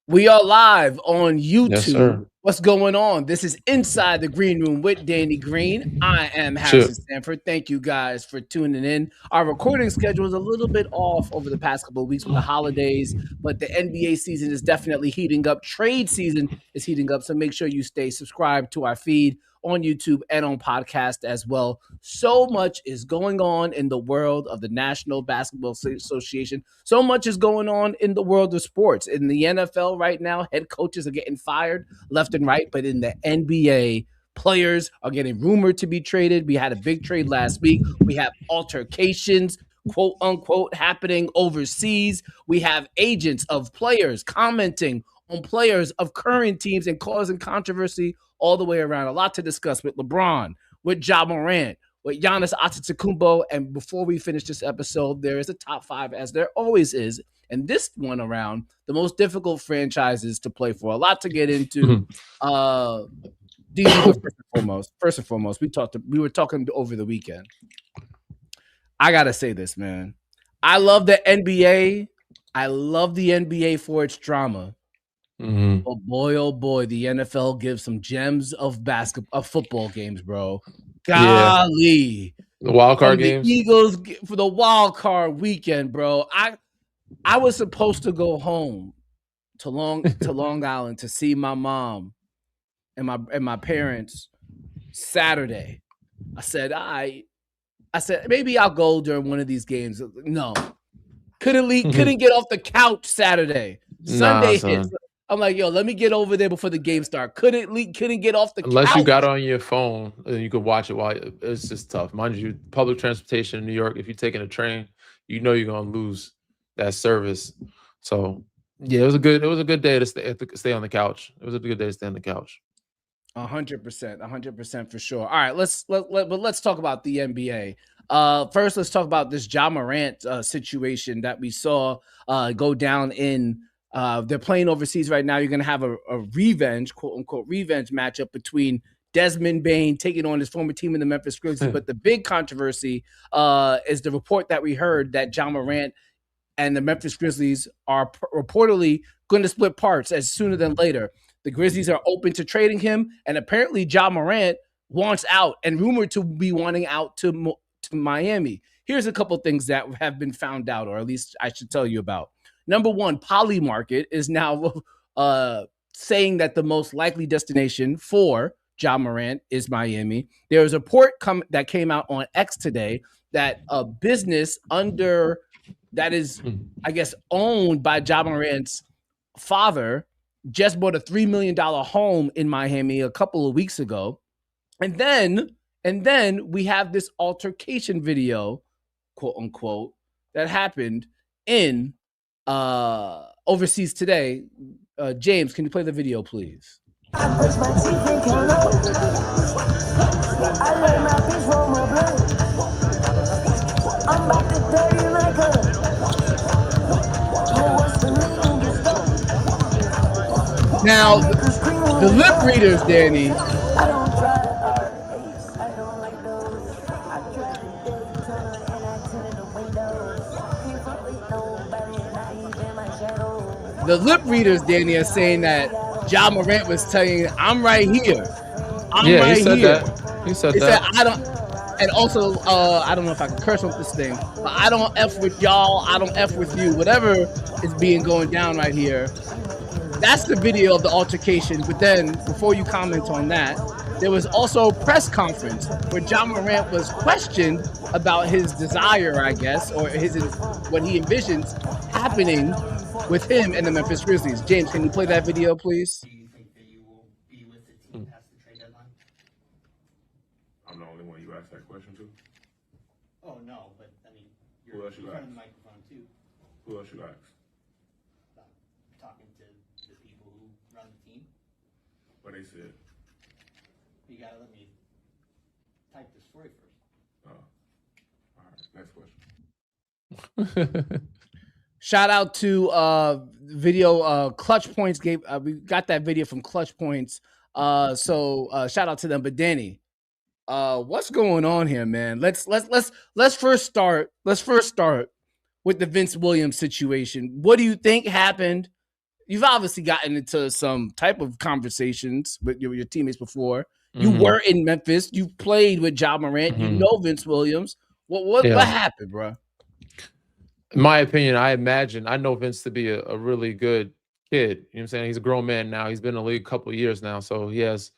We are live on Yes, YouTube. sir. What's going on? This is Inside the Green Room with Danny Green. I am Chip. Harrison Sanford. Thank you guys for tuning in. Our recording schedule is a little bit off over the past couple of weeks with the holidays, but the NBA season is definitely heating up. Trade season is heating up, so make sure you stay subscribed to our feed on YouTube and on podcast as well. So much is going on in the world of the National Basketball Association. So much is going on in the world of sports. In the NFL right now, head coaches are getting fired left and right, but in the NBA, players are getting rumored to be traded. We had a big trade last week. We have altercations, quote unquote, happening overseas. We have agents of players commenting on players of current teams and causing controversy all the way around. A lot to discuss with LeBron, with Ja Morant, with Giannis Antetokounmpo. And before we finish this episode, there is a top five, as there always is. And this one around, the most difficult franchises to play for. A lot to get into. DG, but first and foremost, we were talking over the weekend. I gotta say this, man. I love the NBA. I love the NBA for its drama. Mm-hmm. But boy, oh boy, the NFL gives some gems of football games, bro. Yeah. Golly. The wild From card the games. Eagles for the wild card weekend, bro. I was supposed to go home to Long Island to see my mom and my parents Saturday. I said maybe I'll go during one of these games. No. Couldn't get off the couch Saturday. Nah, Sunday hits. son. I'm like, yo, let me get over there before the game start. Couldn't get off the Unless you couch. got it on your phone and you could watch it while it's just tough. Mind you, public transportation in New York, if you're taking a train, you know you're gonna lose that service. So yeah, it was a good day to stay on the couch. It was a good day to stay on the couch. 100% for sure. All right, let's talk about the NBA. First, let's talk about this Ja Morant situation that we saw go down in. They're playing overseas right now. You're going to have a revenge, quote unquote, revenge matchup between Desmond Bane taking on his former team in the Memphis Grizzlies. But the big controversy is the report that we heard that Ja Morant and the Memphis Grizzlies are reportedly going to split parts as sooner than later. The Grizzlies are open to trading him, and apparently Ja Morant wants out and rumored to be wanting out to Miami. Here's a couple things that have been found out, or at least I should tell you about. Number one, Polymarket is now saying that the most likely destination for Ja Morant is Miami. There was a report that came out on X today that a business that is, I guess, owned by Ja Morant's father just bought a $3 million home in Miami a couple of weeks ago. And then we have this altercation video, quote unquote, that happened in overseas today. James, can you play the video, please? Now, the lip readers, Danny. The lip readers, Danny, are saying that Ja Morant was telling, "I'm right here. I'm right he said here." That. He said He that. said, "I don't." And also, I don't know if I can curse with this thing, but I don't F with y'all. I don't F with you. Whatever is going down right here. That's the video of the altercation. But then, before you comment on that, there was also a press conference where Ja Morant was questioned about his desire, I guess, or what he envisions happening with him and the Memphis Grizzlies. James, can you play that video, please? Do you think that you will be with the team past the trade deadline? I'm the only one you asked that question to. Oh no, but I mean, you're Who else in you front of asked? the microphone too. Who else you asked? Talking to the people who run the team. What they said? You gotta let me type the story first. All right, next question. Shout out to video Clutch Points gave we got that video from Clutch Points. So shout out to them. But Danny, what's going on here, man? Let's first start with the Vince Williams situation. What do you think happened? you've obviously gotten into some type of conversations with your teammates before. You Mhm. were in Memphis. You played with Ja Morant. You Mhm. know Vince Williams. What Yeah. happened, bro? In my opinion, I know Vince to be a really good kid. You know what I'm saying? He's a grown man now. He's been in the league a couple of years now, so he has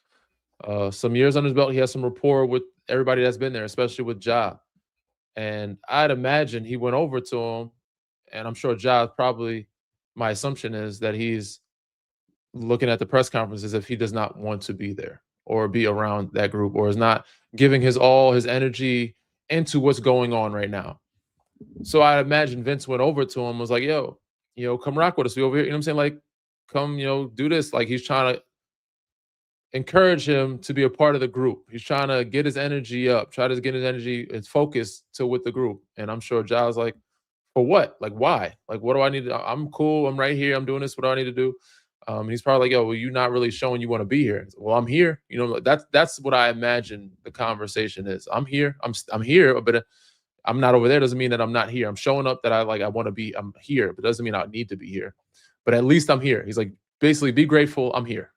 some years on his belt. He has some rapport with everybody that's been there, especially with Ja. And I'd imagine he went over to him, and I'm sure Ja probably. My assumption is that he's looking at the press conference as if he does not want to be there or be around that group, or is not giving his all, his energy into what's going on right now. So I imagine Vince went over to him, was like, yo, come rock with us. We over here, you know what I'm saying? Like, come, do this. Like, he's trying to encourage him to be a part of the group. He's trying to get his energy up, try to get his energy, his focus to with the group. And I'm sure Giles like, for what? Like, why? Like, what do I need to? I'm cool. I'm right here. I'm doing this. What do I need to do? He's probably like, yo, well, you're not really showing you want to be here. Well, I'm here. That's what I imagine the conversation is. I'm here. I'm here, but I'm not over there. Doesn't mean that I'm not here. I'm showing up that I want to be. I'm here, but doesn't mean I need to be here. But at least I'm here. He's like, basically, be grateful. I'm here.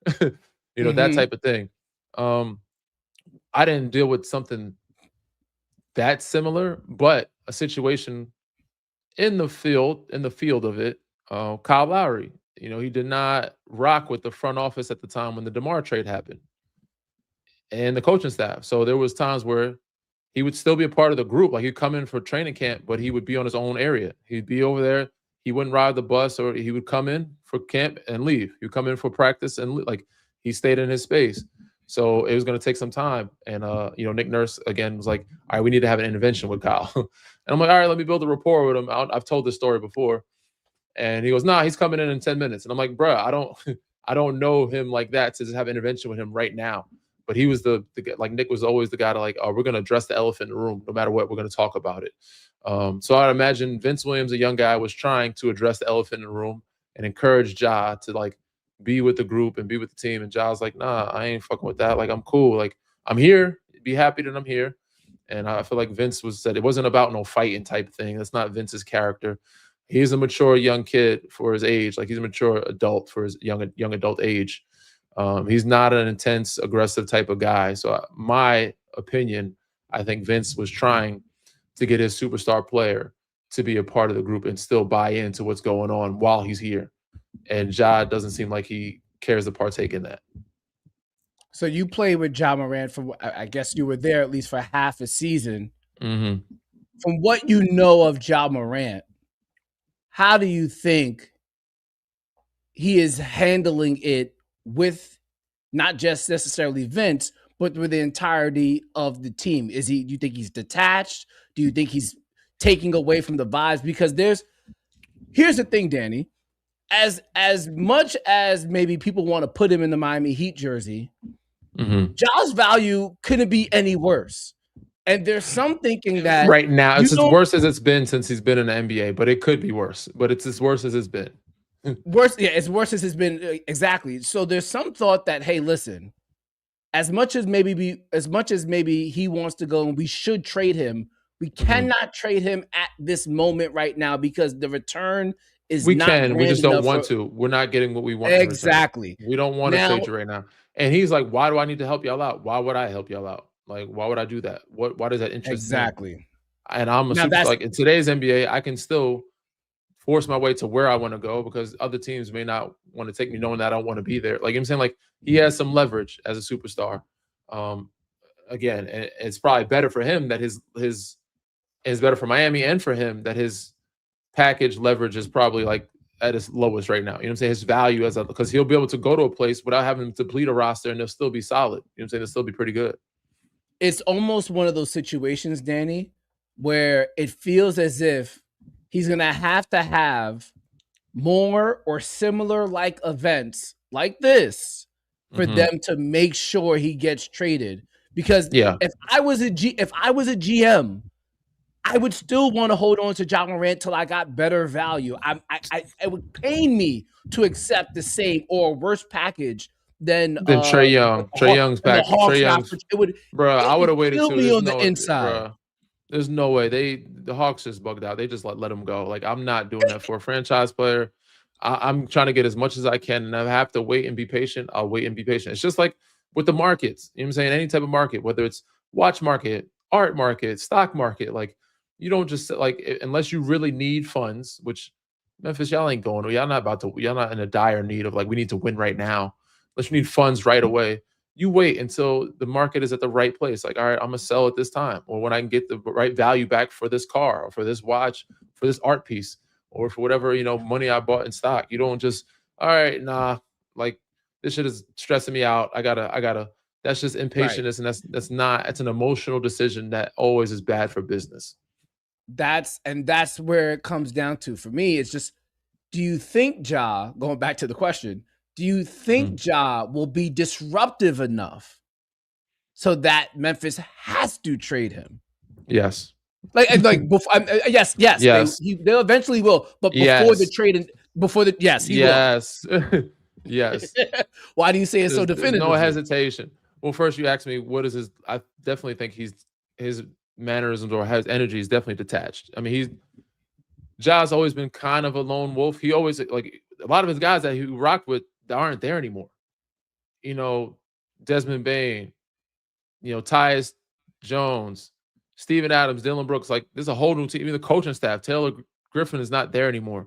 That type of thing. I didn't deal with something that similar, but a situation in the field of it, Kyle Lowry, he did not rock with the front office at the time when the DeMar trade happened and the coaching staff. So there was times where he would still be a part of the group. Like, he'd come in for training camp, but he would be on his own area. He'd be over there. He wouldn't ride the bus, or he would come in for camp and leave. He would come in for practice and like, he stayed in his space. So it was going to take some time. And, Nick Nurse, again, was like, all right, we need to have an intervention with Kyle. And I'm like, all right, let me build a rapport with him. I've told this story before. And he goes, nah, he's coming in 10 minutes. And I'm like, bruh, I don't know him like that to just have intervention with him right now. But he was the like, Nick was always the guy to like, oh, we're going to address the elephant in the room. No matter what, we're going to talk about it. So I'd imagine Vince Williams, a young guy, was trying to address the elephant in the room and encourage Ja to like be with the group and be with the team. And Ja's like, nah, I ain't fucking with that. Like, I'm cool. Like, I'm here. Be happy that I'm here. And I feel like Vince said it wasn't about no fighting type thing. That's not Vince's character. He's a mature young kid for his age. Like, he's a mature adult for his young adult age. He's not an intense, aggressive type of guy. So my opinion, I think Vince was trying to get his superstar player to be a part of the group and still buy into what's going on while he's here. And Ja doesn't seem like he cares to partake in that. So you played with Ja Morant for, I guess you were there at least for half a season. Mm-hmm. From what you know of Ja Morant, how do you think he is handling it with not just necessarily Vince, but with the entirety of the team? Do you think he's detached? Do you think he's taking away from the vibes? Because here's the thing, Danny. As much as maybe people want to put him in the Miami Heat jersey, Ja's value couldn't be any worse. And there's some thinking that right now it's as worse as it's been since he's been in the NBA, but it could be worse. But it's as worse as it's been. It's worse as it's been. Exactly. So there's some thought that, hey, listen, as much as maybe he wants to go and we should trade him, we cannot trade him at this moment right now because the return is we not. We just don't want to. We're not getting what we want. Exactly. We don't want to trade you right now. And he's like, why do I need to help y'all out? Why would I help y'all out? Like, why would I do that? Why does that interest me? And I'm like, in today's NBA, I can still force my way to where I want to go because other teams may not want to take me knowing that I don't want to be there. Like, I'm saying, like, he has some leverage as a superstar. Again, and it's probably better for him that his is better for Miami and for him that his package leverage is probably like at its lowest right now. You know what I'm saying? His value because he'll be able to go to a place without having to deplete a roster and they'll still be solid. You know what I'm saying? They'll still be pretty good. It's almost one of those situations, Danny, where it feels as if he's going to have more or similar like events like this for them to make sure he gets traded. Because if I was a GM, I would still want to hold on to Ja Morant till I got better value. It would pain me to accept the same or worse package than Trae Young. Trae Young's package. Trae Young's. I would have waited too. Me on the inside. There's no way. The Hawks just bugged out. They just let him go. Like, I'm not doing that for a franchise player. I'm trying to get as much as I can, and I have to wait and be patient. I'll wait and be patient. It's just like with the markets. You know what I'm saying? Any type of market, whether it's watch market, art market, stock market, like you don't just unless you really need funds, which Memphis, y'all ain't going. Y'all not about to. Y'all not in a dire need of like we need to win right now. Unless you need funds right away, you wait until the market is at the right place. Like, all right, I'm gonna sell at this time, or when I can get the right value back for this car, or for this watch, for this art piece, or for whatever money I bought in stock. You don't just, all right, nah, like this shit is stressing me out. I gotta. That's just Right. impatience, and that's not. It's an emotional decision that always is bad for business. That's where it comes down to. For me, it's just, do you think Ja, going back to the question, do you think Ja will be disruptive enough so that Memphis has to trade him? Yes. Before, yes, Yes. they eventually will, but before the Yes. trade and before the yes, he will. Yes. Yes. Why do you say it so There's no definitively? hesitation. Well, first you asked me what is his. I definitely think his mannerisms or his energy is definitely detached. I mean, Ja's always been kind of a lone wolf. He always like a lot of his guys that he rocked with aren't there anymore. You know, Desmond Bain, Tyus Jones, Steven Adams, Dylan Brooks. Like there's a whole new team. Even the coaching staff, Taylor Griffin is not there anymore.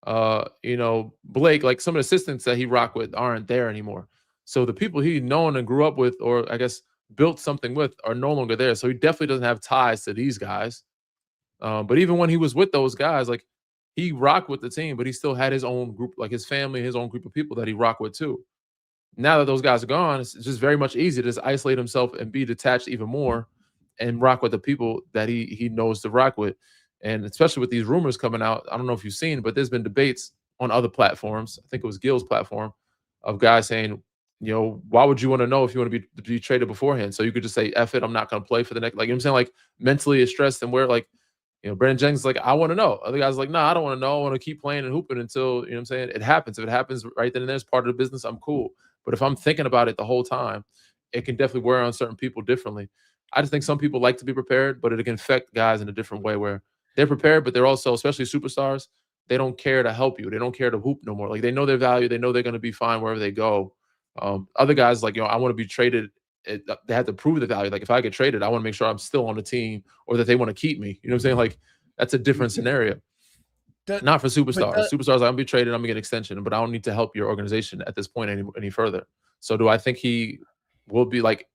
Blake, like some of the assistants that he rocked with aren't there anymore. So the people he known and grew up with, or I guess built something with, are no longer there. So he definitely doesn't have ties to these guys. But even when he was with those guys, like he rocked with the team, but he still had his own group, like his family, his own group of people that he rocked with too. Now that those guys are gone, it's just very much easier to just isolate himself and be detached even more and rock with the people that he knows to rock with. And especially with these rumors coming out, I don't know if you've seen, but there's been debates on other platforms. I think it was Gil's platform of guys saying, why would you want to know if you want to be traded beforehand? So you could just say, F it, I'm not going to play for the next, like, you know what I'm saying? Like mentally is stressed and where like, Brandon Jennings is like, I want to know. Other guys are like, nah, I don't want to know. I want to keep playing and hooping until, what I'm saying? It happens. If it happens right then and there, it's part of the business, I'm cool. But if I'm thinking about it the whole time, it can definitely wear on certain people differently. I just think some people like to be prepared, but it can affect guys in a different way where they're prepared, but they're also, especially superstars, they don't care to help you. They don't care to hoop no more. Like they know their value. They know they're going to be fine wherever they go. Other guys like, I want to be traded. They have to prove the value. Like if I get traded, I want to make sure I'm still on the team or that they want to keep me. You know what I'm saying? Like that's a different scenario. Not for superstars. Superstars, I'm gonna be traded. I'm gonna get an extension, but I don't need to help your organization at this point any further. So, do I think he will be like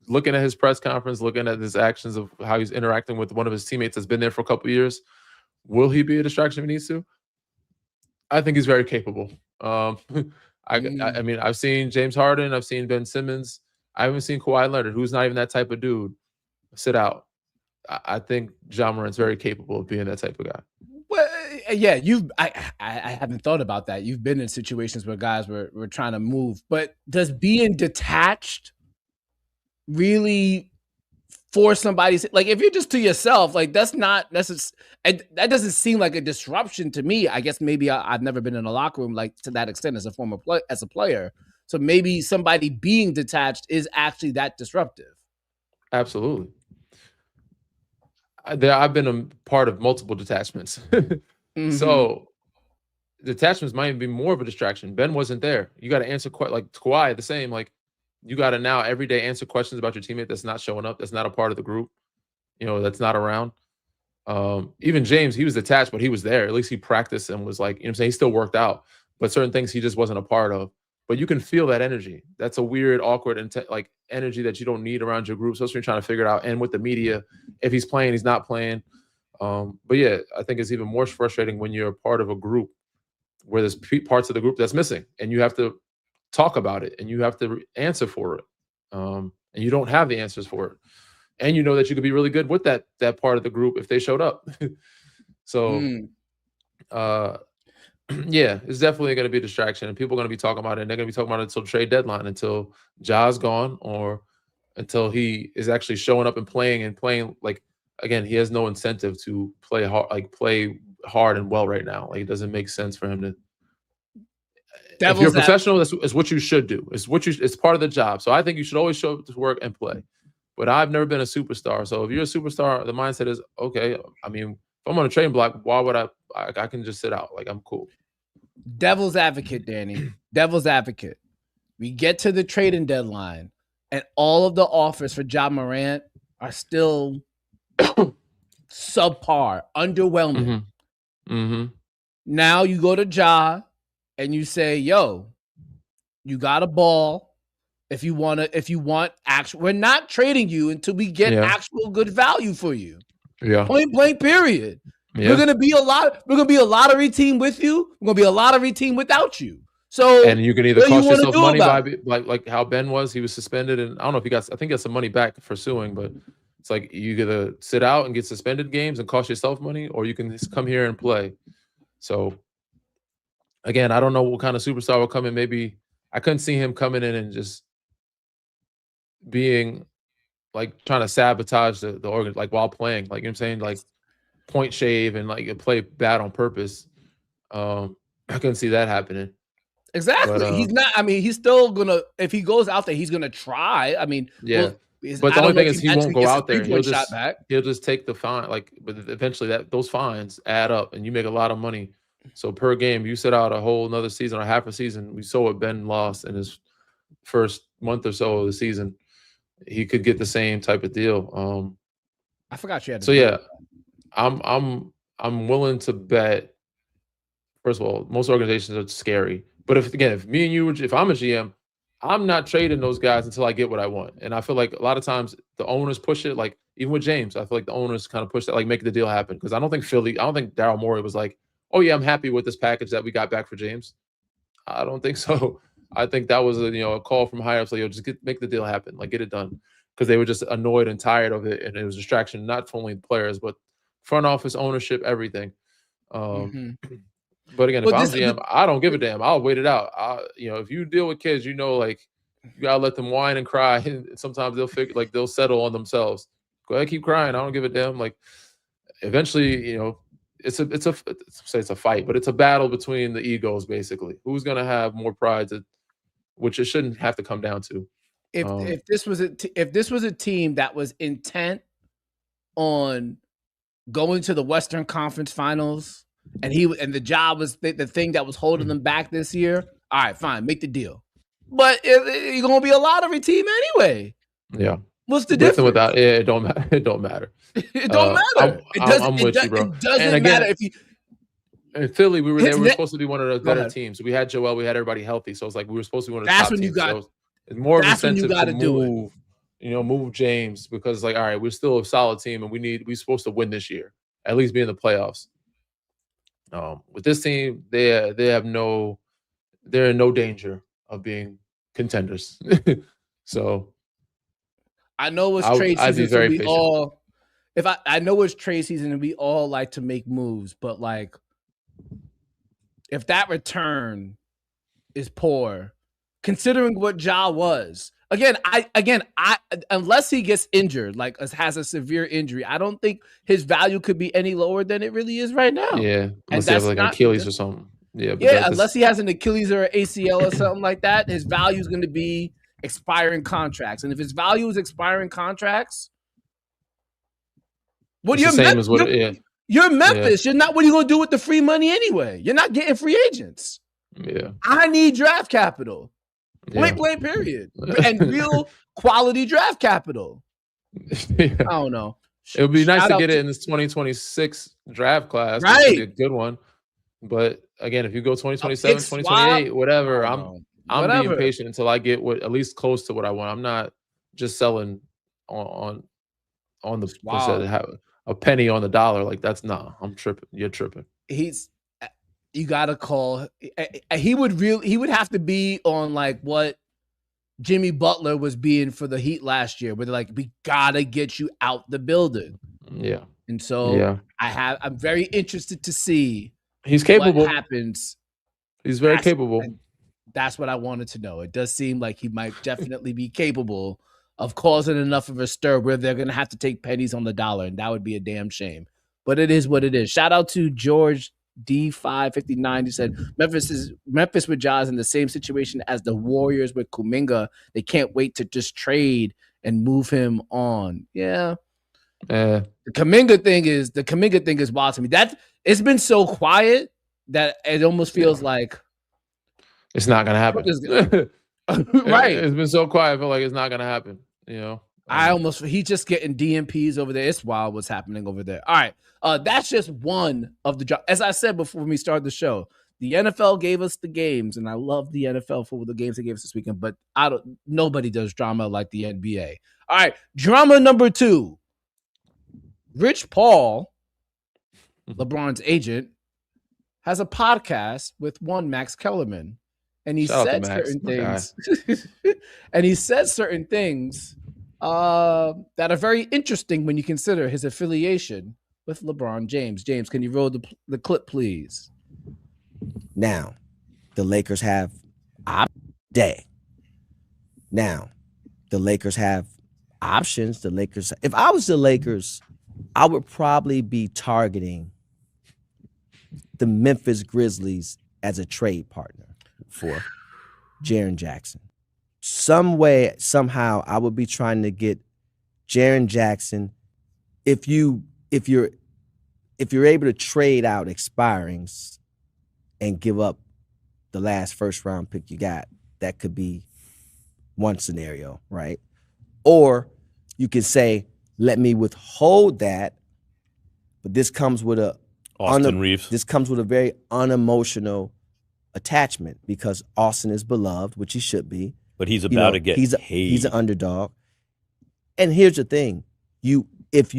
looking at his press conference, looking at his actions of how he's interacting with one of his teammates that's been there for a couple of years? Will he be a distraction if he needs to? I think he's very capable. I mean, I've seen James Harden, I've seen Ben Simmons, I haven't seen Kawhi Leonard, who's not even that type of dude, sit out. I think Ja Morant's very capable of being that type of guy. Well, yeah, I haven't thought about that. You've been in situations where guys were trying to move, but does being detached really force somebody, like if you're just to yourself, like that's not necessarily, that doesn't seem like a disruption to me. I guess maybe I've never been in a locker room like to that extent as a former as a player. So maybe somebody being detached is actually that disruptive. Absolutely. I've been a part of multiple detachments. So detachments might be more of a distraction. Ben wasn't there. You got to answer like Kawhi, the same. Like you got to now every day answer questions about your teammate that's not showing up, that's not a part of the group, that's not around. Even James, he was detached, but he was there. At least he practiced and was like, I'm saying, he still worked out, but certain things he just wasn't a part of. But you can feel that energy. That's a weird, awkward, and like energy that you don't need around your group, especially when you're trying to figure it out. And with the media, if he's playing, he's not playing. But yeah, I think it's even more frustrating when you're a part of a group where there's parts of the group that's missing, and you have to talk about it, and you have to answer for it, and you don't have the answers for it, and you know that you could be really good with that part of the group if they showed up. So, yeah, it's definitely going to be a distraction, and people are going to be talking about it, and they're going to be talking about it until trade deadline, until Ja's gone, or until he is actually showing up and playing like, again, he has no incentive to play hard and well right now. Like it doesn't make sense for him to. If you're a professional, it's what you should do. It's part of the job. So I think you should always show up to work and play. But I've never been a superstar. So if you're a superstar, the mindset is, okay, I mean, if I'm on a trading block, why would I can just sit out. Like I'm cool. Devil's advocate, Danny. Devil's advocate. We get to the trading deadline, and all of the offers for Ja Morant are still subpar, underwhelming. Now you go to Ja and you say, "Yo, you got a ball. If you want actual, we're not trading you until we get actual good value for you. Yeah. Point blank. Period. Yeah. We're gonna be a lottery team with you. We're gonna be a lottery team without you. So, and you can either cost yourself money by like how Ben was. He was suspended, and I don't know if I think he got some money back for suing, but it's like you either sit out and get suspended games and cost yourself money, or you can just come here and play. So again, I don't know what kind of superstar will come in. Maybe I couldn't see him coming in and just being like trying to sabotage the organ, like while playing, like, you know what I'm saying, like point shave and like play bad on purpose. I couldn't see that happening. Exactly. But, he's not. I mean, he's still gonna. If he goes out there, he's gonna try. I mean, yeah. But the only thing is, he won't go out there. He'll just take the fine. Like, but eventually, those fines add up, and you make a lot of money. So per game, you sit out a whole another season or half a season. We saw what Ben lost in his first month or so of the season. He could get the same type of deal. I forgot you had. So yeah, I'm willing to bet. First of all, most organizations are scary. But if me and you, if I'm a GM, I'm not trading those guys until I get what I want. And I feel like a lot of times the owners push it. Like even with James, I feel like the owners kind of push that, like make the deal happen. Because I don't think Daryl Morey was like, oh yeah, I'm happy with this package that we got back for James. I don't think so. I think that was a call from higher ups, like, yo, just make the deal happen, like get it done. Because they were just annoyed and tired of it, and it was a distraction, not only players, but front office, ownership, everything. But again, if I'm GM, I don't give a damn. I'll wait it out. If you deal with kids, like you gotta let them whine and cry. And sometimes they'll settle on themselves. Go ahead, keep crying. I don't give a damn. Like eventually, it's a fight, but it's a battle between the egos. Basically, who's gonna have more pride? Which it shouldn't have to come down to. If this was a team that was intent on going to the Western Conference Finals, and the job was the thing that was holding them back this year, all right, fine, make the deal. But you're gonna be a lottery team anyway. Yeah. What's the difference? Without it don't matter. It don't matter. It don't matter. I'm with you, bro. It doesn't matter if you. In Philly, we were supposed to be one of the better teams. We had Joel, we had everybody healthy, so it's like we were supposed to be one of the top teams. So it's more of an incentive to move James, because like, all right, we're still a solid team, and we're supposed to win this year, at least be in the playoffs. With this team, they're in no danger of being contenders. So I know it's trade season. So we all, I know it's trade season, and we all like to make moves, but like, if that return is poor, considering what Ja was, again, unless he gets injured, like has a severe injury, I don't think his value could be any lower than it really is right now. Yeah, unless he has like an Achilles or something. Yeah, unless he has an Achilles or an ACL or something like that, his value is going to be expiring contracts. And if his value is expiring contracts, you're Memphis. Yeah. What are you going to do with the free money anyway? You're not getting free agents. Yeah, I need draft capital. Point blank, period. And real quality draft capital. I don't know. It would be nice to get it in this 2026 draft class. Right. Be a good one. But again, if you go 2027, 2028, whatever, I'm being patient until I get at least close to what I want. I'm not just selling on the a penny on the dollar. Like I'm tripping. You're tripping. You gotta call. He would have to be on like what Jimmy Butler was being for the Heat last year, where they're like, we gotta get you out the building. Yeah. And so I'm very interested to see he's capable. What happens. He's very capable. That's what I wanted to know. It does seem like he might definitely be capable of causing enough of a stir where they're gonna have to take pennies on the dollar, and that would be a damn shame. But it is what it is. Shout out to George D559. He said Memphis with Ja is in the same situation as the Warriors with Kuminga. They can't wait to just trade and move him on. Yeah. The Kuminga thing is wild to me. It's been so quiet that it almost feels like it's not gonna happen. Right. It's been so quiet. I feel like it's not gonna happen. He's Just getting DMPs over there. It's wild what's happening over there. All right. That's just one of the as I said before we started the show. The NFL gave us the games, and I love the NFL for the games they gave us this weekend, but nobody does drama like the NBA. All right, drama number 2. Rich Paul, LeBron's agent, has a podcast with one Max Kellerman, and he said certain things. And he said certain things that are very interesting when you consider his affiliation with LeBron James. James, can you roll the clip, please? Now, the Lakers have day. Now, the Lakers have options. If I was the Lakers, I would probably be targeting the Memphis Grizzlies as a trade partner for Jaren Jackson. Some way, somehow, I would be trying to get Jaren Jackson. If you're able to trade out expirings and give up the last first round pick you got, that could be one scenario, right? Or you can say, let me withhold that, but this comes with Austin Reeves. This comes with a very unemotional attachment because Austin is beloved, which he should be. But he's about to get paid. He's an underdog. And here's the thing. If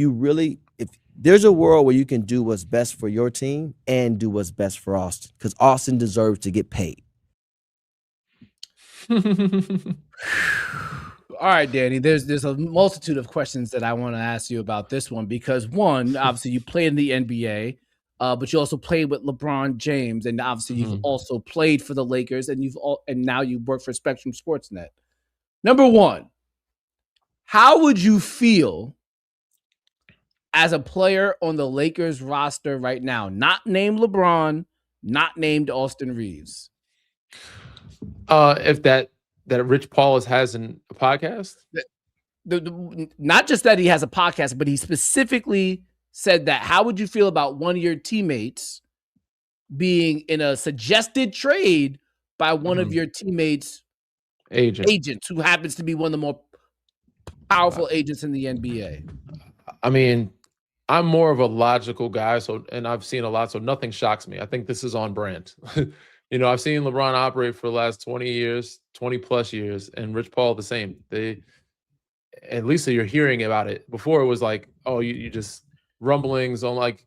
there's a world where you can do what's best for your team and do what's best for Austin, because Austin deserves to get paid. All right, Danny, there's a multitude of questions that I want to ask you about this one because, one, obviously you play in the NBA, but you also played with LeBron James, and obviously you've also played for the Lakers, and now you work for Spectrum Sportsnet. Number one, how would you feel as a player on the Lakers roster right now, not named LeBron, not named Austin Reeves? If that Rich Paul has a podcast? Not just that he has a podcast, but he specifically said that. How would you feel about one of your teammates being in a suggested trade by one of your teammates' agents, who happens to be one of the more powerful agents in the NBA? I mean, I'm more of a logical guy, and I've seen a lot, so nothing shocks me. I think this is on brand. I've seen LeBron operate for the last 20 plus years, and Rich Paul the same. At least you're hearing about it. Before it was like, oh, you just rumblings on like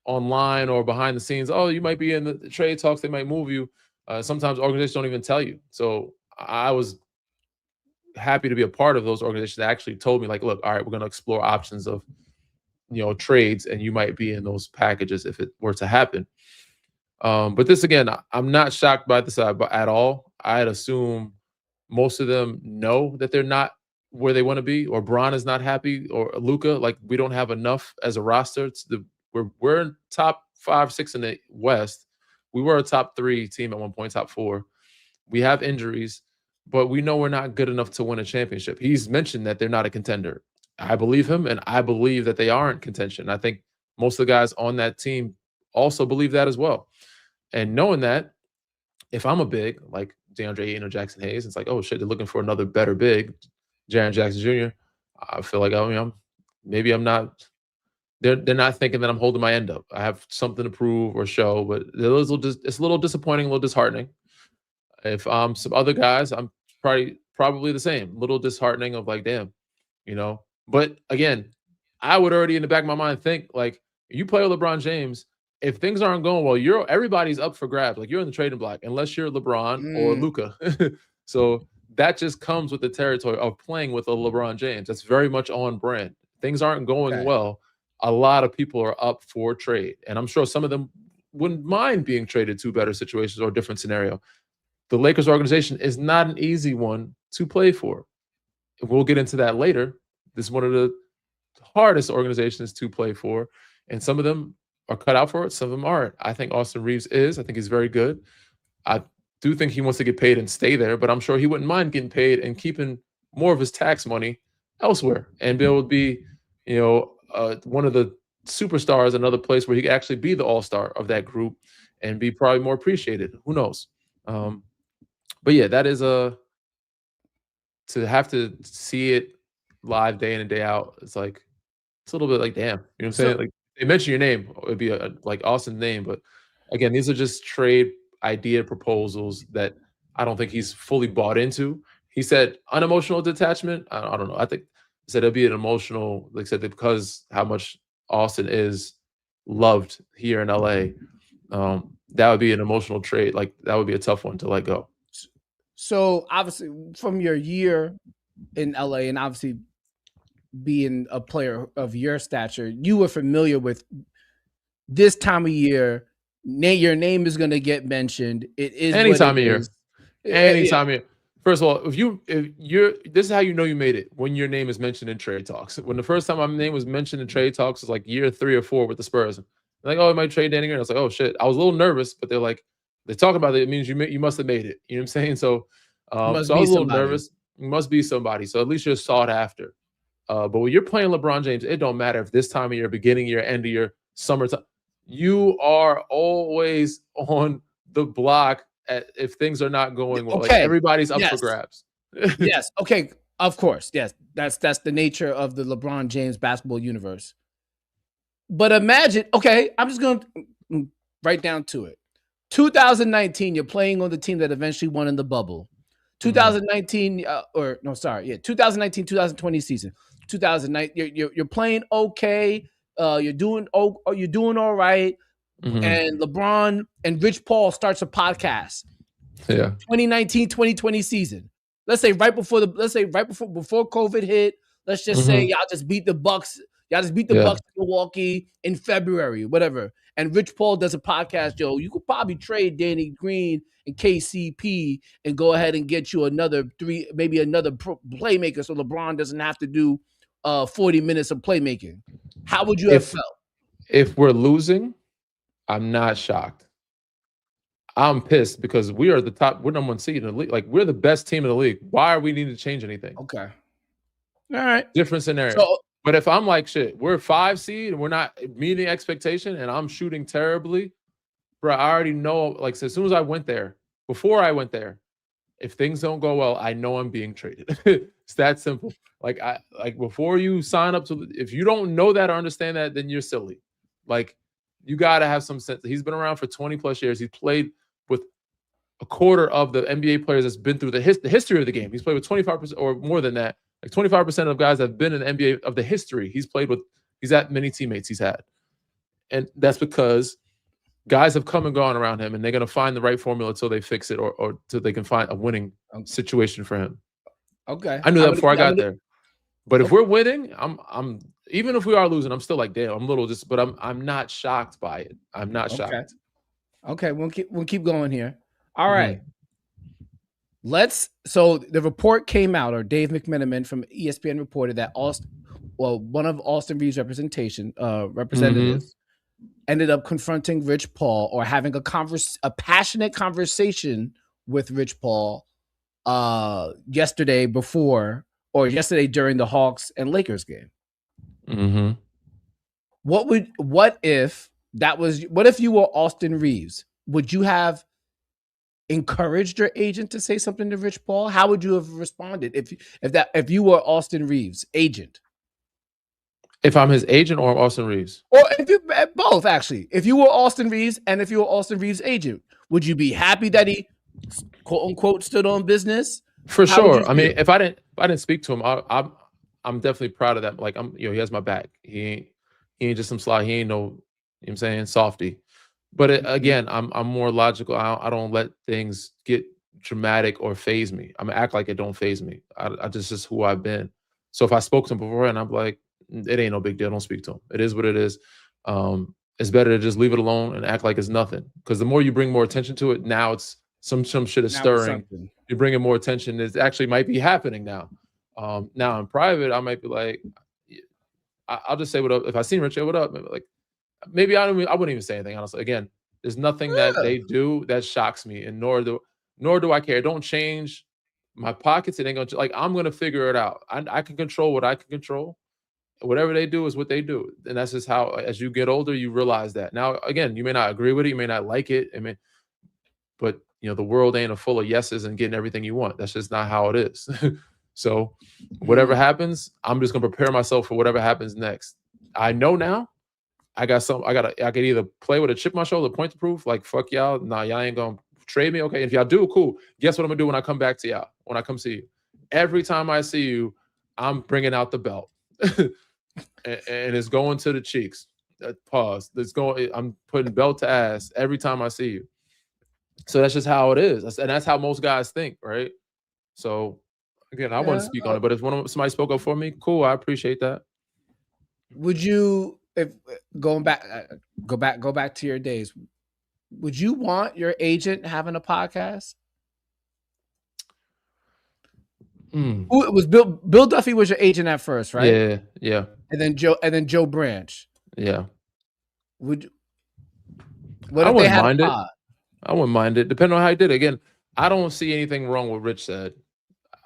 online or behind the scenes. Oh, you might be in the trade talks. They might move you. Sometimes organizations don't even tell you. So I was happy to be a part of those organizations that actually told me, like, look, all right, we're going to explore options of, trades, and you might be in those packages if it were to happen. But this, again, I'm not shocked by this at all. I'd assume most of them know that they're not where they want to be, or Bron is not happy, or Luka. Like, we don't have enough as a roster. We're in top 5, 6 in the West. We were a top 3 team at one point, top 4. We have injuries, but we know we're not good enough to win a championship. He's mentioned that they're not a contender. I believe him, and I believe that they aren't contention. I think most of the guys on that team also believe that as well. And knowing that, if I'm a big, like DeAndre Ayton or Jackson Hayes, it's like, oh shit, they're looking for another better big, Jaren Jackson Jr. I feel like I'm not. They're not thinking that I'm holding my end up. I have something to prove or show, but it's a little disappointing, a little disheartening. If some other guys, I'm probably the same, a little disheartening of like, damn, But again, I would already in the back of my mind think, like, you play with LeBron James, if things aren't going well, everybody's up for grabs. Like, you're in the trading block, unless you're LeBron or Luka. So that just comes with the territory of playing with a LeBron James. That's very much on brand. Things aren't going well. A lot of people are up for trade. And I'm sure some of them wouldn't mind being traded to better situations or a different scenario. The Lakers organization is not an easy one to play for. We'll get into that later. This is one of the hardest organizations to play for. And some of them are cut out for it. Some of them aren't. I think Austin Reeves is. I think he's very good. I do think he wants to get paid and stay there, but I'm sure he wouldn't mind getting paid and keeping more of his tax money elsewhere and be able to be, one of the superstar is another place where he could actually be the all-star of that group and be probably more appreciated. Who knows? But yeah, that is to have to see it live day in and day out. It's like, it's a little bit like, damn, you know what I'm saying? Like, they mention your name, it'd be like Austin's name, but again, these are just trade idea proposals that I don't think he's fully bought into. He said unemotional detachment. I don't know. I think he said it'll be an emotional, like I said, because how much Austin is loved here in LA. That would be an emotional trade. Like, that would be a tough one to let go. So obviously, from your year in LA, and obviously being a player of your stature, you were familiar with this time of year. Your name is going to get mentioned. It is any what time it of year. is. Any time of year. First of all, if you're, this is how you know you made it, when your name is mentioned in trade talks. When the first time my name was mentioned in trade talks was like year 3 or 4 with the Spurs. They're like, oh, I might trade Danny Green. I was like, oh shit. I was a little nervous, but they're like, they talk about it. It means you must have made it. You know what I'm saying? So, so I was a little nervous. You must be somebody. So at least you're sought after. But when you're playing LeBron James, it don't matter if this time of year, beginning year, end of year, summertime, you are always on the block if things are not going well. Okay. Like, everybody's up for grabs. Yes. Okay. Of course. Yes. That's the nature of the LeBron James basketball universe. But imagine, okay, I'm just going to right down to it. 2019, you're playing on the team that eventually won in the bubble. 2019, 2019, 2020 season. 2009, you're playing okay. You're doing all right. And LeBron and Rich Paul starts a podcast. Yeah. 2019, 2020 season. Let's say right before COVID hit. Let's just say y'all just beat the Bucks. Y'all just beat the Bucks in Milwaukee in February, whatever. And Rich Paul does a podcast, Joe. You could probably trade Danny Green and KCP and go ahead and get you another playmaker, so LeBron doesn't have to do 40 minutes of playmaking. How would you have felt? If we're losing, I'm not shocked. I'm pissed because we're number 1 seed in the league. Like, we're the best team in the league. Why are we needing to change anything? Okay. All right. Different scenario. But if I'm like, shit, we're 5 seed and we're not meeting expectation and I'm shooting terribly, bro, I already know, like, so as soon as before I went there, if things don't go well, I know I'm being traded. It's that simple. Like, before you sign up if you don't know that or understand that, then you're silly. Like, you got to have some sense. He's been around for 20 plus years. He's played with a quarter of the NBA players that's been through the history of the game. He's played with 25% or more than that. Like, 25% of guys that have been in the NBA of the history he's played with. He's had many teammates he's had. And that's because guys have come and gone around him, and they're going to find the right formula until they fix it or till they can find a winning situation for him. Okay. I knew that before I got there. But if we're winning, I'm even if we are losing, I'm still like, damn, I'm a little but I'm not shocked by it. I'm not shocked. Okay, we'll keep going here. All right. So the report came out, or Dave McMenamin from ESPN reported that one of Austin Reeves' representatives ended up confronting Rich Paul or having a passionate conversation with Rich Paul yesterday during the Hawks and Lakers game. What if you were Austin Reeves? Would you have encouraged your agent to say something to Rich Paul? How would you have responded if you were Austin Reeves' agent? If I'm his agent or Austin Reeves? Or if you both, actually. If you were Austin Reeves and if you were Austin Reeves' agent, would you be happy that he, quote unquote, stood on business? For sure. I mean, if I didn't speak to him, I'm definitely proud of that. Like, he has my back. He ain't just some slide. He ain't no, you know what I'm saying, softy. But again, I'm more logical. I don't let things get dramatic or phase me. I'm gonna act like it don't phase me. I just who I've been. So if I spoke to him before and I'm like, it ain't no big deal, don't speak to him. It is what it is. It's better to just leave it alone and act like it's nothing. Because the more you bring more attention to it, now it's some shit is stirring. You're bringing more attention. It actually might be happening now. Now in private, I might be like, I'll just say what up. If I see Rich, what up? Maybe I wouldn't even say anything, honestly. Again, there's nothing that they do that shocks me, and nor do I care. Don't change my pockets. It ain't gonna, like, I'm gonna figure it out. I can control what I can control, whatever they do is what they do. And that's just how, as you get older, you realize that. Now, again, you may not agree with it. You may not like it. But the world ain't full of yeses and getting everything you want. That's just not how it is. So whatever happens, I'm just going to prepare myself for whatever happens next. I know now I could either play with a chip on my shoulder, point to proof, like, fuck y'all. Nah, y'all ain't going to trade me. Okay. If y'all do, cool. Guess what I'm going to do when I come back to y'all, when I come see you? Every time I see you, I'm bringing out the belt. and it's going to the cheeks. Pause. I'm putting belt to ass every time I see you. So that's just how it is. And that's how most guys think, right? So again, I wouldn't speak on it, but if somebody spoke up for me, cool. I appreciate that. Would you, if go back to your days, would you want your agent having a podcast? Who it was? Bill Duffy was your agent at first, right? Yeah. And then Joe Branch. Yeah. What I if they had a pod? I wouldn't mind it, depending on how he did it. Again, I don't see anything wrong with Rich said.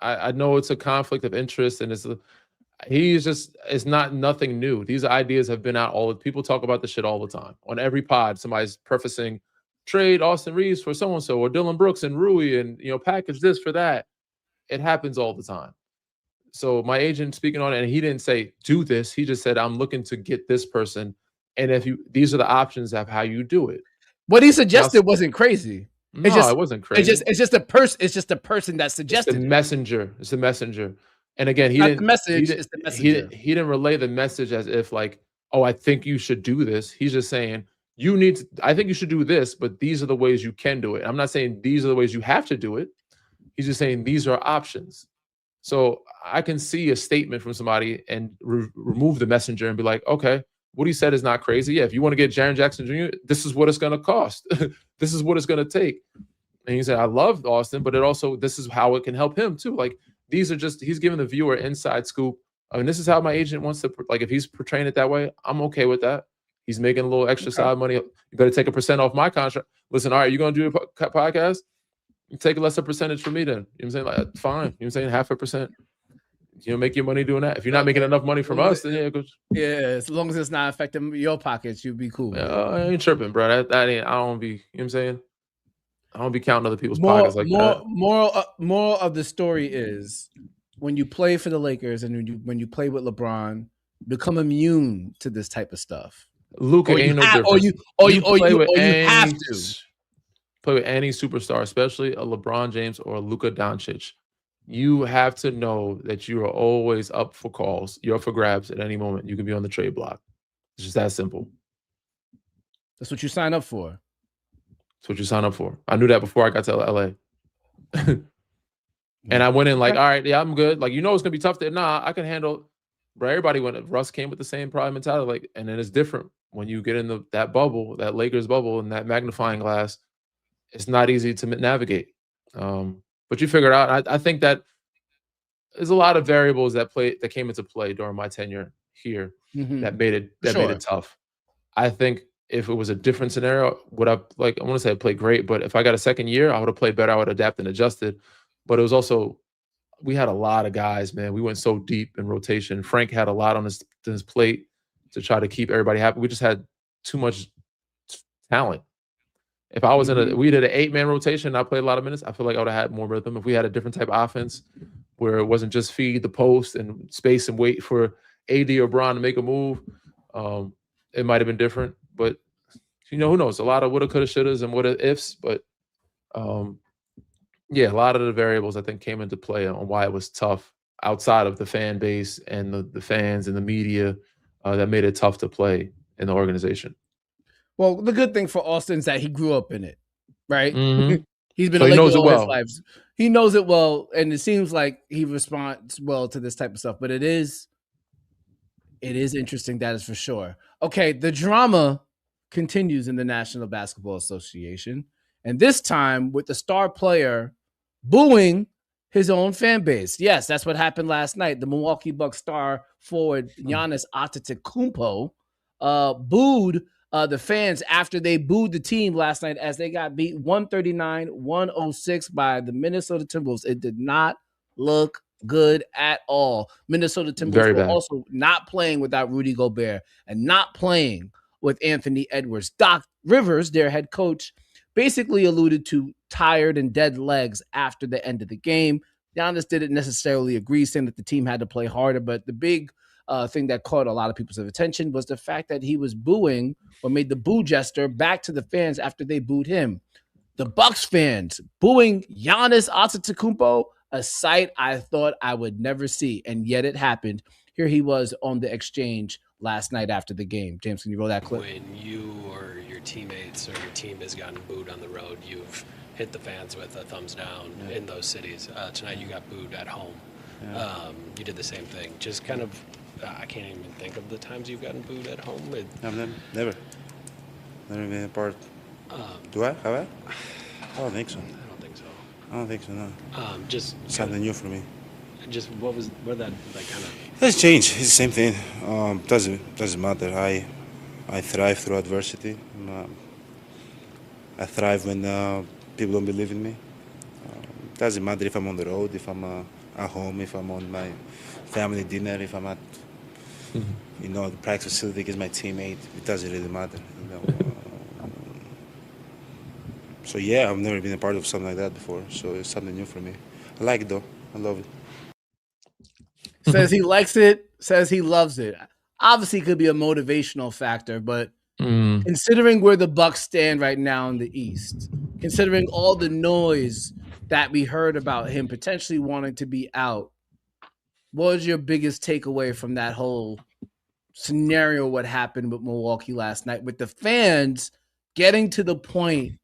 I know it's a conflict of interest, and it's not nothing new. These ideas have been out people talk about this shit all the time. On every pod, somebody's prefacing trade Austin Reeves for so-and-so, or Dylan Brooks and Rui, and package this for that. It happens all the time. So my agent speaking on it, and he didn't say do this. He just said, I'm looking to get this person, and these are the options of how you do it. What he suggested wasn't crazy. No, it wasn't crazy. It's just a person. It's just a person that suggested. It's the messenger. It's the messenger. And again, it's the messenger. He didn't relay the message as if like, oh, I think you should do this. He's just saying I think you should do this, but these are the ways you can do it. I'm not saying these are the ways you have to do it. He's just saying these are options. So I can see a statement from somebody and remove the messenger and be like, okay, what he said is not crazy. Yeah, if you want to get Jaren Jackson Jr., this is what it's going to cost. This is what it's going to take. And he said, I love Austin, but this is how it can help him too. Like, he's giving the viewer inside scoop. I mean, this is how my agent wants to, like, if he's portraying it that way, I'm okay with that. He's making a little extra side money. You better take a % off my contract. Listen, all right, you're going to do a podcast? You take a lesser percentage from me then. You know what I'm saying? Like, fine. You know what I'm saying? 0.5%. Make your money doing that. If you're not making enough money from us, then yeah, as long as it's not affecting your pockets, you'll be cool. I ain't tripping, bro. That ain't. I don't be. You know what I'm saying? I don't be counting other people's pockets like that. Moral of the story is, when you play for the Lakers and when you play with LeBron, become immune to this type of stuff. Luka ain't no different. Or you have to play with any superstar, especially a LeBron James or a Luka Doncic. You have to know that you are always up for calls. You're up for grabs at any moment. You can be on the trade block. It's just that simple. That's what you sign up for. That's what you sign up for. I knew that before I got to LA. And I went in like, all right, yeah, I'm good. Like, it's going to be tough. I can handle. Bro, everybody Russ came with the same pride mentality. Like, and then it's different when you get in that bubble, that Lakers bubble, and that magnifying glass. It's not easy to navigate. But you figure it out. I think that there's a lot of variables that came into play during my tenure here that made it tough. I think if it was a different scenario, I want to say I played great, but if I got a second year, I would have played better. I would adapt and adjusted. But it was also, we had a lot of guys, man. We went so deep in rotation. Frank had a lot on his plate to try to keep everybody happy. We just had too much talent. If I was we did an 8-man rotation and I played a lot of minutes, I feel like I would have had more rhythm. If we had a different type of offense where it wasn't just feed the post and space and wait for AD or Bron to make a move, it might have been different. But, who knows? A lot of woulda, coulda, shouldas and woulda ifs. But, a lot of the variables, I think, came into play on why it was tough outside of the fan base and the fans and the media that made it tough to play in the organization. Well, the good thing for Austin is that he grew up in it, right? Mm-hmm. He's been a Laker all his life. He knows it well, and it seems like he responds well to this type of stuff. But it is interesting, that is for sure. Okay, the drama continues in the National Basketball Association, and this time with the star player booing his own fan base. Yes, that's what happened last night. The Milwaukee Bucks star forward Giannis Antetokounmpo booed the fans after they booed the team last night as they got beat 139-106 by the Minnesota Timberwolves. It did not look good at all. Minnesota Timberwolves Very were bad. also not playing without Rudy Gobert and not playing with Anthony Edwards. Doc Rivers, their head coach, basically alluded to tired and dead legs after the end of the game. Giannis didn't necessarily agree, saying that the team had to play harder, but the big thing that caught a lot of people's attention was the fact that he was booing or made the boo gesture back to the fans after they booed him. The Bucks fans booing Giannis Antetokounmpo, a sight I thought I would never see, and yet it happened. Here he was on the exchange last night after the game. James, can you roll that clip? When you or your teammates or your team has gotten booed on the road, you've hit the fans with a thumbs down in those cities. Tonight you got booed at home. You did the same thing. Just kind of, I can't even think of the times you've gotten booed at home. Never been a part. Do I? Have I? I don't think so. I don't think so, no. Just something new for me. Just what that like kind of? It's changed. It's the same thing. Doesn't matter. I thrive through adversity. I thrive when people don't believe in me. Doesn't matter if I'm on the road, if I'm at home, if I'm on my family dinner, if I'm at the practice facility against my teammate. It doesn't really matter. So yeah, I've never been a part of something like that before. So it's something new for me. I like it though. I love it. Says he likes it, says he loves it. Obviously, it could be a motivational factor, but considering where the Bucks stand right now in the East, considering all the noise that we heard about him potentially wanting to be out, what was your biggest takeaway from that whole scenario? What happened with Milwaukee last night, with the fans getting to the point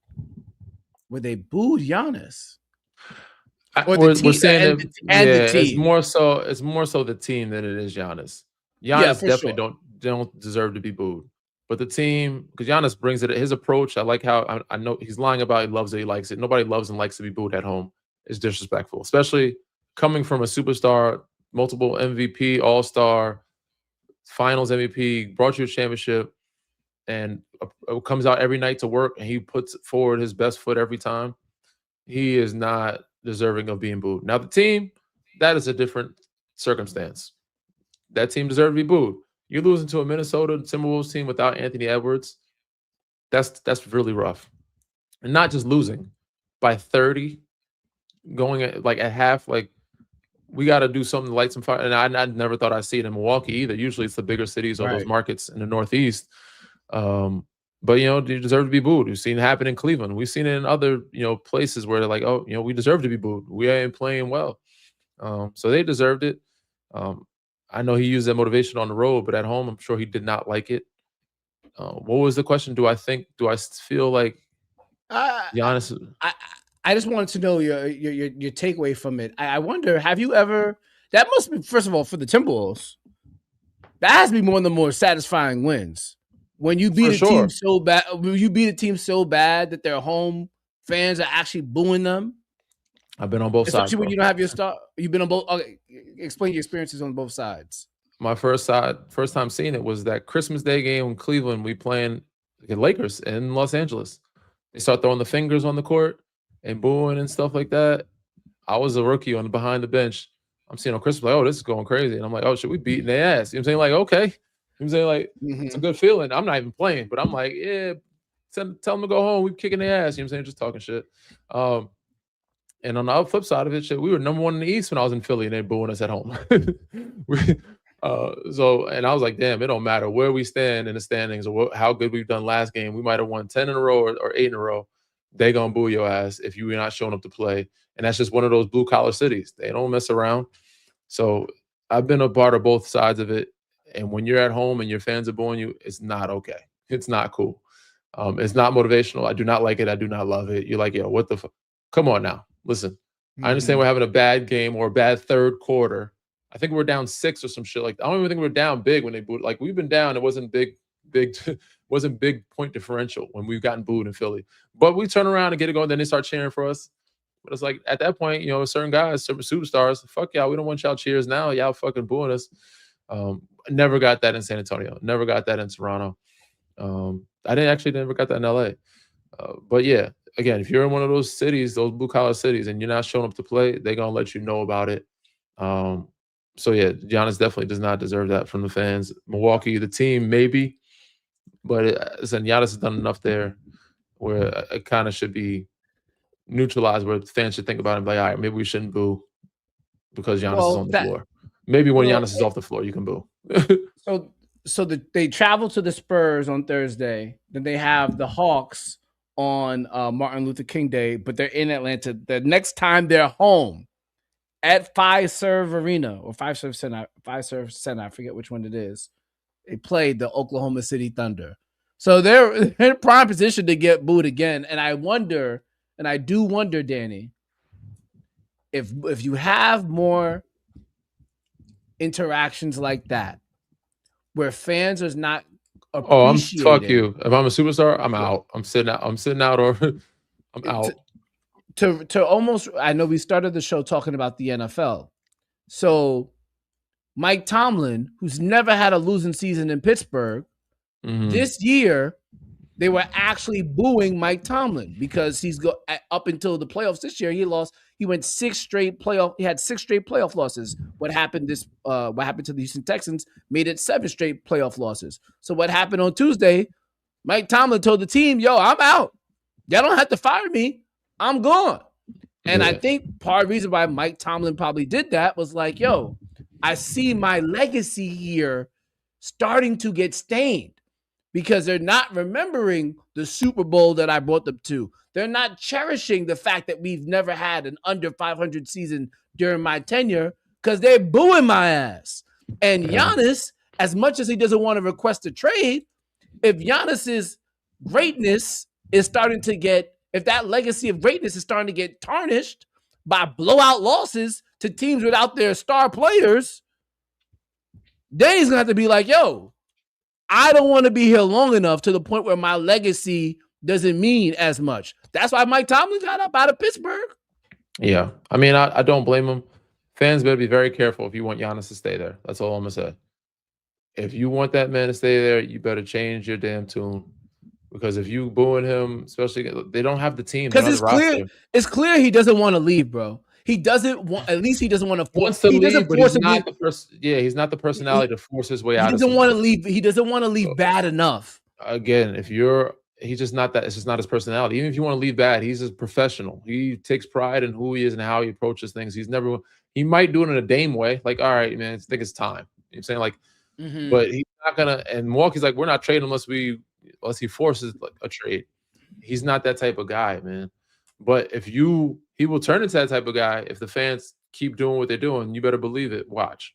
where they booed Giannis? We're saying the team. It's more so the team than it is Giannis. Giannis definitely don't deserve to be booed. But the team, because Giannis brings it, his approach, I like how I know he's lying about he loves it, he likes it. Nobody loves and likes to be booed at home. It's disrespectful, especially coming from a superstar, multiple MVP, All-Star, Finals MVP, brought you a championship, and comes out every night to work and he puts forward his best foot every time. He is not deserving of being booed. Now the team, that is a different circumstance. That team deserves to be booed. You're losing to a Minnesota Timberwolves team without Anthony Edwards. That's really rough. And not just losing by 30, going at half. Like, we got to do something to light some fire. And I never thought I'd see it in Milwaukee either. Usually it's the bigger cities or those markets in the Northeast. But you deserve to be booed. We've seen it happen in Cleveland. We've seen it in other places where they're like, oh, we deserve to be booed. We ain't playing well. So they deserved it. I know he used that motivation on the road, but at home, I'm sure he did not like it. What was the question? Do I feel like Giannis? I just wanted to know your takeaway from it. I wonder, have you ever? That must be, first of all, for the Timberwolves. That has to be one of the more satisfying wins. When you beat team so bad, when you beat a team so bad that their home fans are actually booing them. I've been on both sides. Especially when you don't have your star. You've been on both. Okay, explain your experiences on both sides. My first time seeing it was that Christmas Day game in Cleveland. We playing the Lakers in Los Angeles. They start throwing the fingers on the court and booing and stuff like that. I was a rookie behind the bench. I'm seeing on Christmas, like, oh, this is going crazy. And I'm like, oh, shit, we beating their ass. You know what I'm saying? Like, okay. You know what I'm saying? Like, it's a good feeling. I'm not even playing, but I'm like, yeah, tell them to go home. We kicking their ass. You know what I'm saying? Just talking shit. And on the flip side of it, shit, we were number one in the East when I was in Philly, and they're booing us at home. And I was like, damn, it don't matter where we stand in the standings or how good we've done last game. We might have won 10 in a row or 8 in a row. They gonna boo your ass if you're not showing up to play. And that's just one of those blue collar cities. They don't mess around. So I've been a part of both sides of it. And when you're at home and your fans are booing you, it's not okay. It's not cool. It's not motivational. I do not like it. I do not love it. You're like, yo, what the fuck? Come on now. Listen, I understand we're having a bad game or a bad third quarter. I think we're down 6 or some shit like that. I don't even think we're down big when they booed. Like, we've been down. It wasn't big, wasn't big point differential when we've gotten booed in Philly. But we turn around and get it going. Then they start cheering for us. But it's like, at that point, certain guys, certain superstars, fuck y'all. We don't want y'all cheers now. Y'all fucking booing us. Never got that in San Antonio. Never got that in Toronto. I never got that in LA. But yeah, again, if you're in one of those cities, those blue collar cities, and you're not showing up to play, they're gonna let you know about it. So yeah, Giannis definitely does not deserve that from the fans. Milwaukee, the team, maybe, but Giannis has done enough there where it kind of should be neutralized, where fans should think about it and be like, all right, maybe we shouldn't boo because Giannis is on the floor. Maybe when Giannis is off the floor, you can boo. They travel to the Spurs on Thursday. Then they have the Hawks on Martin Luther King Day, but they're in Atlanta. The next time they're home at Fiserv Arena or Fiserv Center, I forget which one it is. They played the Oklahoma City Thunder. So they're in prime position to get booed again. And I do wonder, Danny, if you have more interactions like that, where fans is not appreciating. Fuck you. If I'm a superstar, I'm out. I'm sitting out, or I'm out. To almost, I know we started the show talking about the NFL. So Mike Tomlin, who's never had a losing season in Pittsburgh, this year they were actually booing Mike Tomlin because up until the playoffs this year, he went 6 straight playoff. He had 6 straight playoff losses. What happened to the Houston Texans made it 7 straight playoff losses. So what happened on Tuesday? Mike Tomlin told the team, "Yo, I'm out. Y'all don't have to fire me. I'm gone." And I think part of the reason why Mike Tomlin probably did that was like, "Yo, I see my legacy here starting to get stained." Because they're not remembering the Super Bowl that I brought them to. They're not cherishing the fact that we've never had an under 500 season during my tenure because they're booing my ass. And Giannis, as much as he doesn't want to request a trade, if Giannis's greatness is starting to get, if that legacy of greatness is starting to get tarnished by blowout losses to teams without their star players, then he's going to have to be like, "Yo, I don't want to be here long enough to the point where my legacy doesn't mean as much." That's why Mike Tomlin got up out of Pittsburgh. Yeah. I mean, I don't blame him. Fans better be very careful if you want Giannis to stay there. That's all I'm going to say. If you want that man to stay there, you better change your damn tune. Because if you booing him, especially, they don't have the team. Because it's clear he doesn't want to leave, bro. He doesn't want. At least he doesn't want to force. He doesn't force him. He's not the personality to force his way out. He doesn't want to leave. He doesn't want to leave bad enough. Again, he's just not that. It's just not his personality. Even if you want to leave bad, he's a professional. He takes pride in who he is and how he approaches things. He might do it in a Dame way, like, "All right, man, I think it's time." You know what I'm saying? Like, but he's not gonna. And Milwaukee's like, "We're not trading unless he forces like a trade." He's not that type of guy, man. But he will turn into that type of guy if the fans keep doing what they're doing. You better believe it. Watch.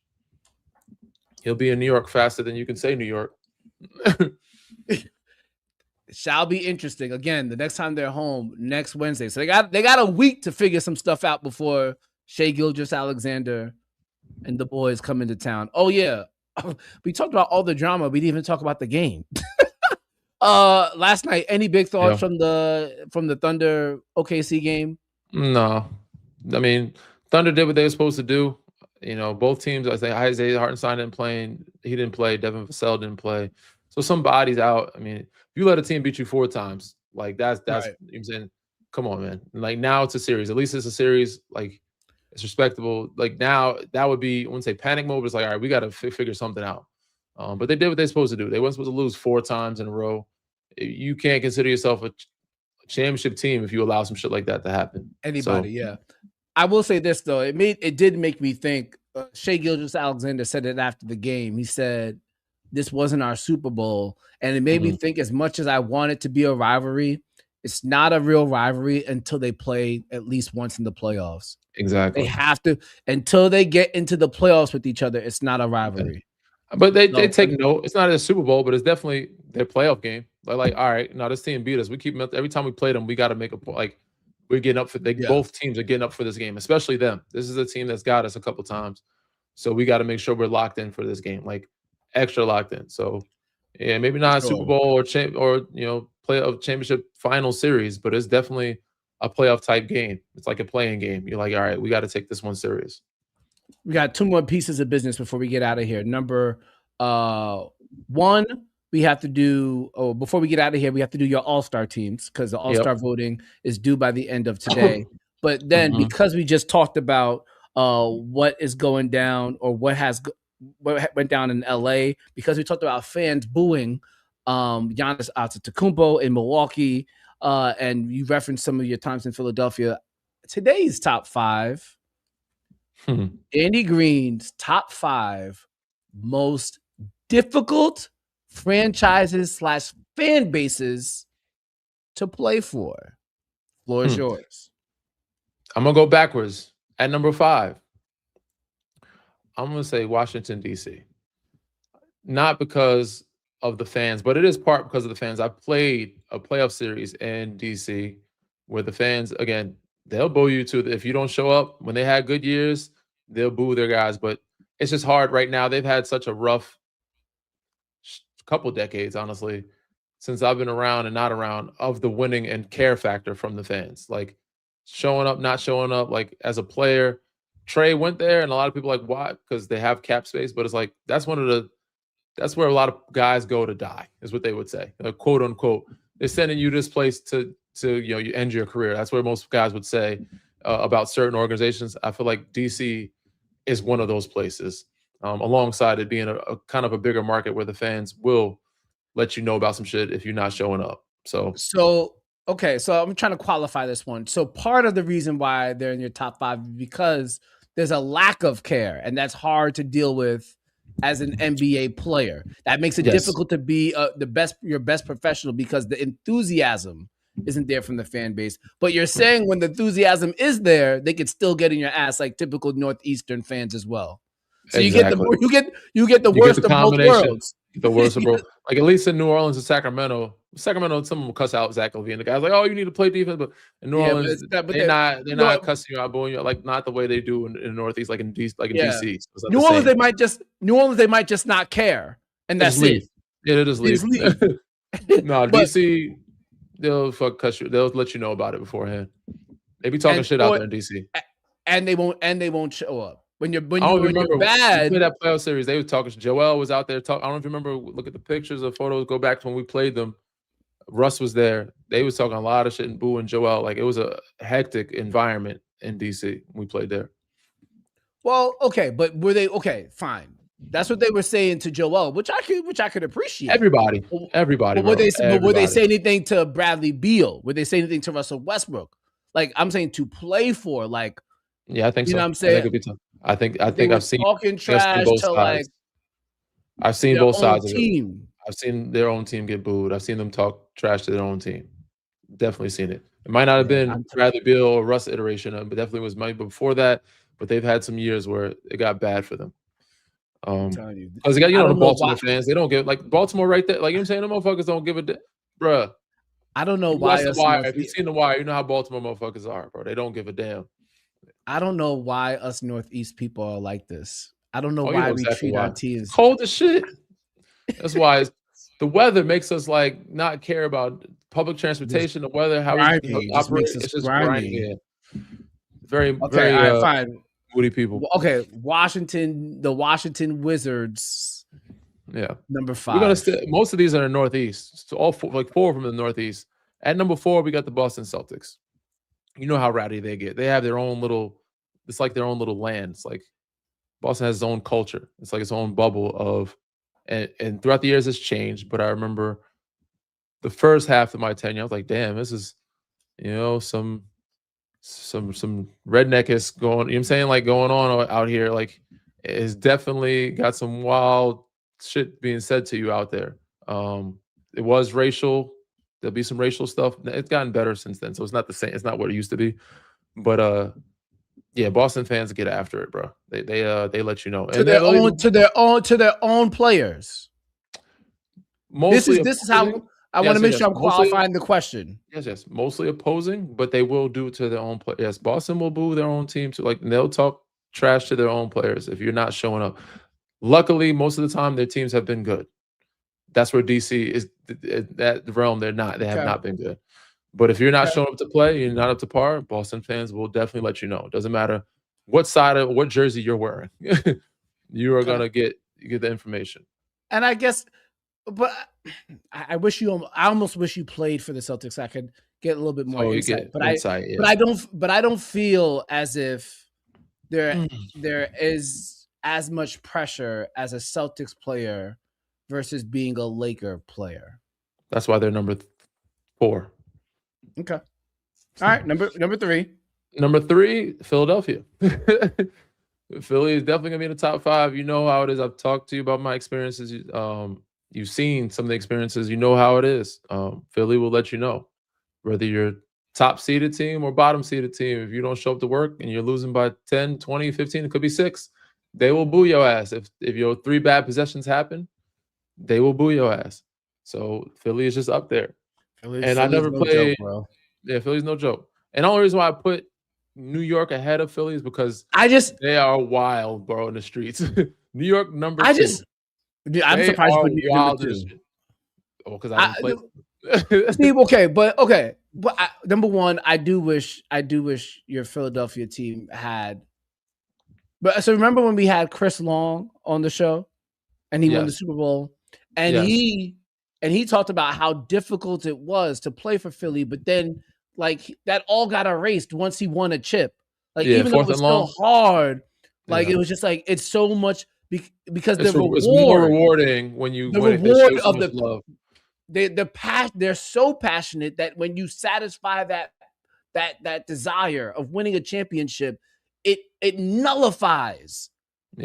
He'll be in New York faster than you can say New York. It shall be interesting. Again, the next time they're home, next Wednesday. So they got a week to figure some stuff out before Shai Gilgeous-Alexander and the boys come into town. Oh, yeah. We talked about all the drama. We didn't even talk about the game. Last night, any big thoughts from the Thunder OKC game? No. I mean, Thunder did what they were supposed to do. You know, both teams, I think Isaiah Hartenstein didn't play. He didn't play. Devin Vassell didn't play. So somebody's out. I mean, if you let a team beat you 4 times, like that's right. You know what I'm saying? Come on, man. Like, now it's a series. At least it's a series. Like, it's respectable. Like, now that would be, I wouldn't say panic mode, but it's like, all right, we got to figure something out. But they did what they're supposed to do. They weren't supposed to lose 4 times in a row. You can't consider yourself a championship team if you allow some shit like that to happen. Yeah. I will say this though, it did make me think. Shai Gilgeous-Alexander said it after the game. He said, "This wasn't our Super Bowl," and it made me think. As much as I want it to be a rivalry, it's not a real rivalry until they play at least once in the playoffs. Exactly. They have to until they get into the playoffs with each other. It's not a rivalry. Okay. But they take note. It's not a Super Bowl, but it's definitely their playoff game. They're like, all right, now this team beat us. We keep them every time we play them. We got to make a point. Like, we're getting up for. Both teams are getting up for this game, especially them. This is a team that's got us a couple times, so we got to make sure we're locked in for this game, like extra locked in. So, yeah, maybe not a Super Bowl or playoff championship final series, but it's definitely a playoff type game. It's like a playing game. You're like, all right, we got to take this one serious. We got 2 more pieces of business before we get out of here. Number 1, we have to do, before we get out of here, we have to do your all-star teams because the all-star voting is due by the end of today. But then because we just talked about what is going down or what went down in LA, because we talked about fans booing Giannis Antetokounmpo in Milwaukee, and you referenced some of your times in Philadelphia. Today's top 5, Andy Green's top 5 most difficult franchises / fan bases to play for. Floor is yours. I'm gonna go backwards. At number 5, I'm gonna say Washington, D.C. Not because of the fans, but it is part because of the fans. I played a playoff series in D.C. where the fans, again, they'll boo you too. If you don't show up when they had good years, they'll boo their guys. But it's just hard right now. They've had such a rough couple decades, honestly, since I've been around and not around, of the winning and care factor from the fans. Like showing up, not showing up, like as a player. Trey went there, and a lot of people are like, why? Because they have cap space. But it's like that's where a lot of guys go to die, is what they would say, quote unquote. They're sending you this place to you end your career. That's where most guys would say about certain organizations. I feel like DC is one of those places, alongside it being a kind of a bigger market where the fans will let you know about some shit if you're not showing up. So okay, so I'm trying to qualify this one. So part of the reason why they're in your top 5 is because there's a lack of care, and that's hard to deal with as an NBA player. That makes it difficult to be your best professional, because the enthusiasm isn't there from the fan base. But you're saying when the enthusiasm is there, they could still get in your ass, like typical Northeastern fans as well. So exactly. you get the worst of both worlds. The worst of both. Like at least in New Orleans and Sacramento, someone will cuss out Zach LaVine. The guy's like, "Oh, you need to play defense," but in New Orleans, they're not cussing you out, booing you, like not the way they do in the Northeast, like in DC. So New Orleans, they might just not care, and that's it. Yeah, they just leave. No, DC, they'll cuss you. They'll let you know about it beforehand. They be talking shit out there in DC, and they won't show up. When you're bad, we played that playoff series. They were talking. Joel was out there. I don't know if you remember. Look at the pictures or photos. Go back to when we played them. Russ was there. They was talking a lot of shit and booing Joel. Like it was a hectic environment in DC. We played there. Well, okay, but were they okay? Fine. That's what they were saying to Joel, which I could appreciate. Everybody. But would they say anything to Bradley Beal? Would they say anything to Russell Westbrook? Like I'm saying, to play for, like. Yeah, I think so. You know what I'm saying? I think I've seen talking trash both to sides. I've seen both sides of it. I've seen their own team get booed. I've seen them talk trash to their own team. Definitely seen it. It might not have been Bradley Beal or Russ iteration, but definitely was Mike before that. But they've had some years where it got bad for them. Because they got the Baltimore fans. They don't give like Baltimore right there. Like you know what I'm saying, the motherfuckers don't give a bruh. I don't know why. If you've seen The Wire, you know how Baltimore motherfuckers are, bro. They don't give a damn. I don't know why us Northeast people are like this. I don't know why we treat our teams cold as shit. That's why the weather makes us like not care about public transportation. The weather, how we operate, it's just grimy. Yeah. Very fine. Woody people. Okay, the Washington Wizards. Yeah, number 5. We're gonna most of these are in the Northeast. So all 4 of them in the Northeast. At number 4, we got the Boston Celtics. You know how rowdy they get. They have their own little. It's like their own little land. It's like Boston has its own culture. It's like its own bubble of, and throughout the years it's changed. But I remember the first half of my tenure, I was like, damn, this is, some redneck going. You know what I'm saying, like going on out here. Like it's definitely got some wild shit being said to you out there. It was racial. There'll be some racial stuff. It's gotten better since then, so it's not the same. It's not what it used to be. But yeah, Boston fans get after it, bro. They let you know to their own players. Mostly this is how I want to make sure I'm qualifying the question. Yes, mostly opposing, but they will do to their own players. Yes, Boston will boo their own team too. Like they'll talk trash to their own players if you're not showing up. Luckily, most of the time their teams have been good. That's where DC is, that realm. They have not been good. But if you're not showing up to play, you're not up to par, Boston fans will definitely let you know. It doesn't matter what jersey you're wearing. You are gonna get the information. And I guess, but I almost wish you played for the Celtics. So I could get a little bit more insight. But I don't feel as if there is as much pressure as a Celtics player versus being a Laker player. That's why they're number 4. Okay. All right, number 3. Number 3, Philadelphia. Philly is definitely gonna be in the top 5. You know how it is. I've talked to you about my experiences. You've seen some of the experiences. You know how it is. Philly will let you know whether you're top seeded team or bottom seeded team. If you don't show up to work and you're losing by 10, 20, 15, it could be 6. They will boo your ass. If your 3 bad possessions happen, they will boo your ass. So Philly is just up there. And I never played. Joke, bro. Yeah, Philly's no joke. And the only reason why I put New York ahead of Philly is because they are wild, bro, in the streets. New York number 2. I'm surprised you put New York number 2. Oh, because I didn't play. Steve, okay, but number 1, I do wish your Philadelphia team had. But so remember when we had Chris Long on the show, and he won the Super Bowl, and he talked about how difficult it was to play for Philly, but then like that all got erased once he won a chip. Like even though it was still hard, like it was just like it's so much because the reward, it's more rewarding when you the win reward it. of the love. They're so passionate that when you satisfy that desire of winning a championship, it nullifies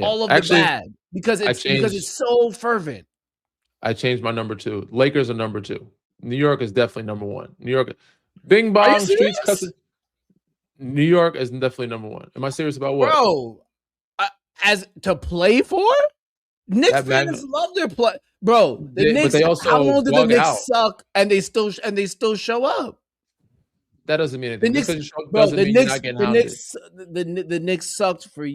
all of the bad because it's so fervent. I changed my number 2. Lakers are number 2. New York is definitely number 1. New York, Bing Bong streets cussing. New York is definitely number 1. Am I serious about what, bro? As to play for, Knicks fans love their play, bro. The Knicks. How long did the Knicks suck and they still show up? That doesn't mean anything. The Knicks sucked for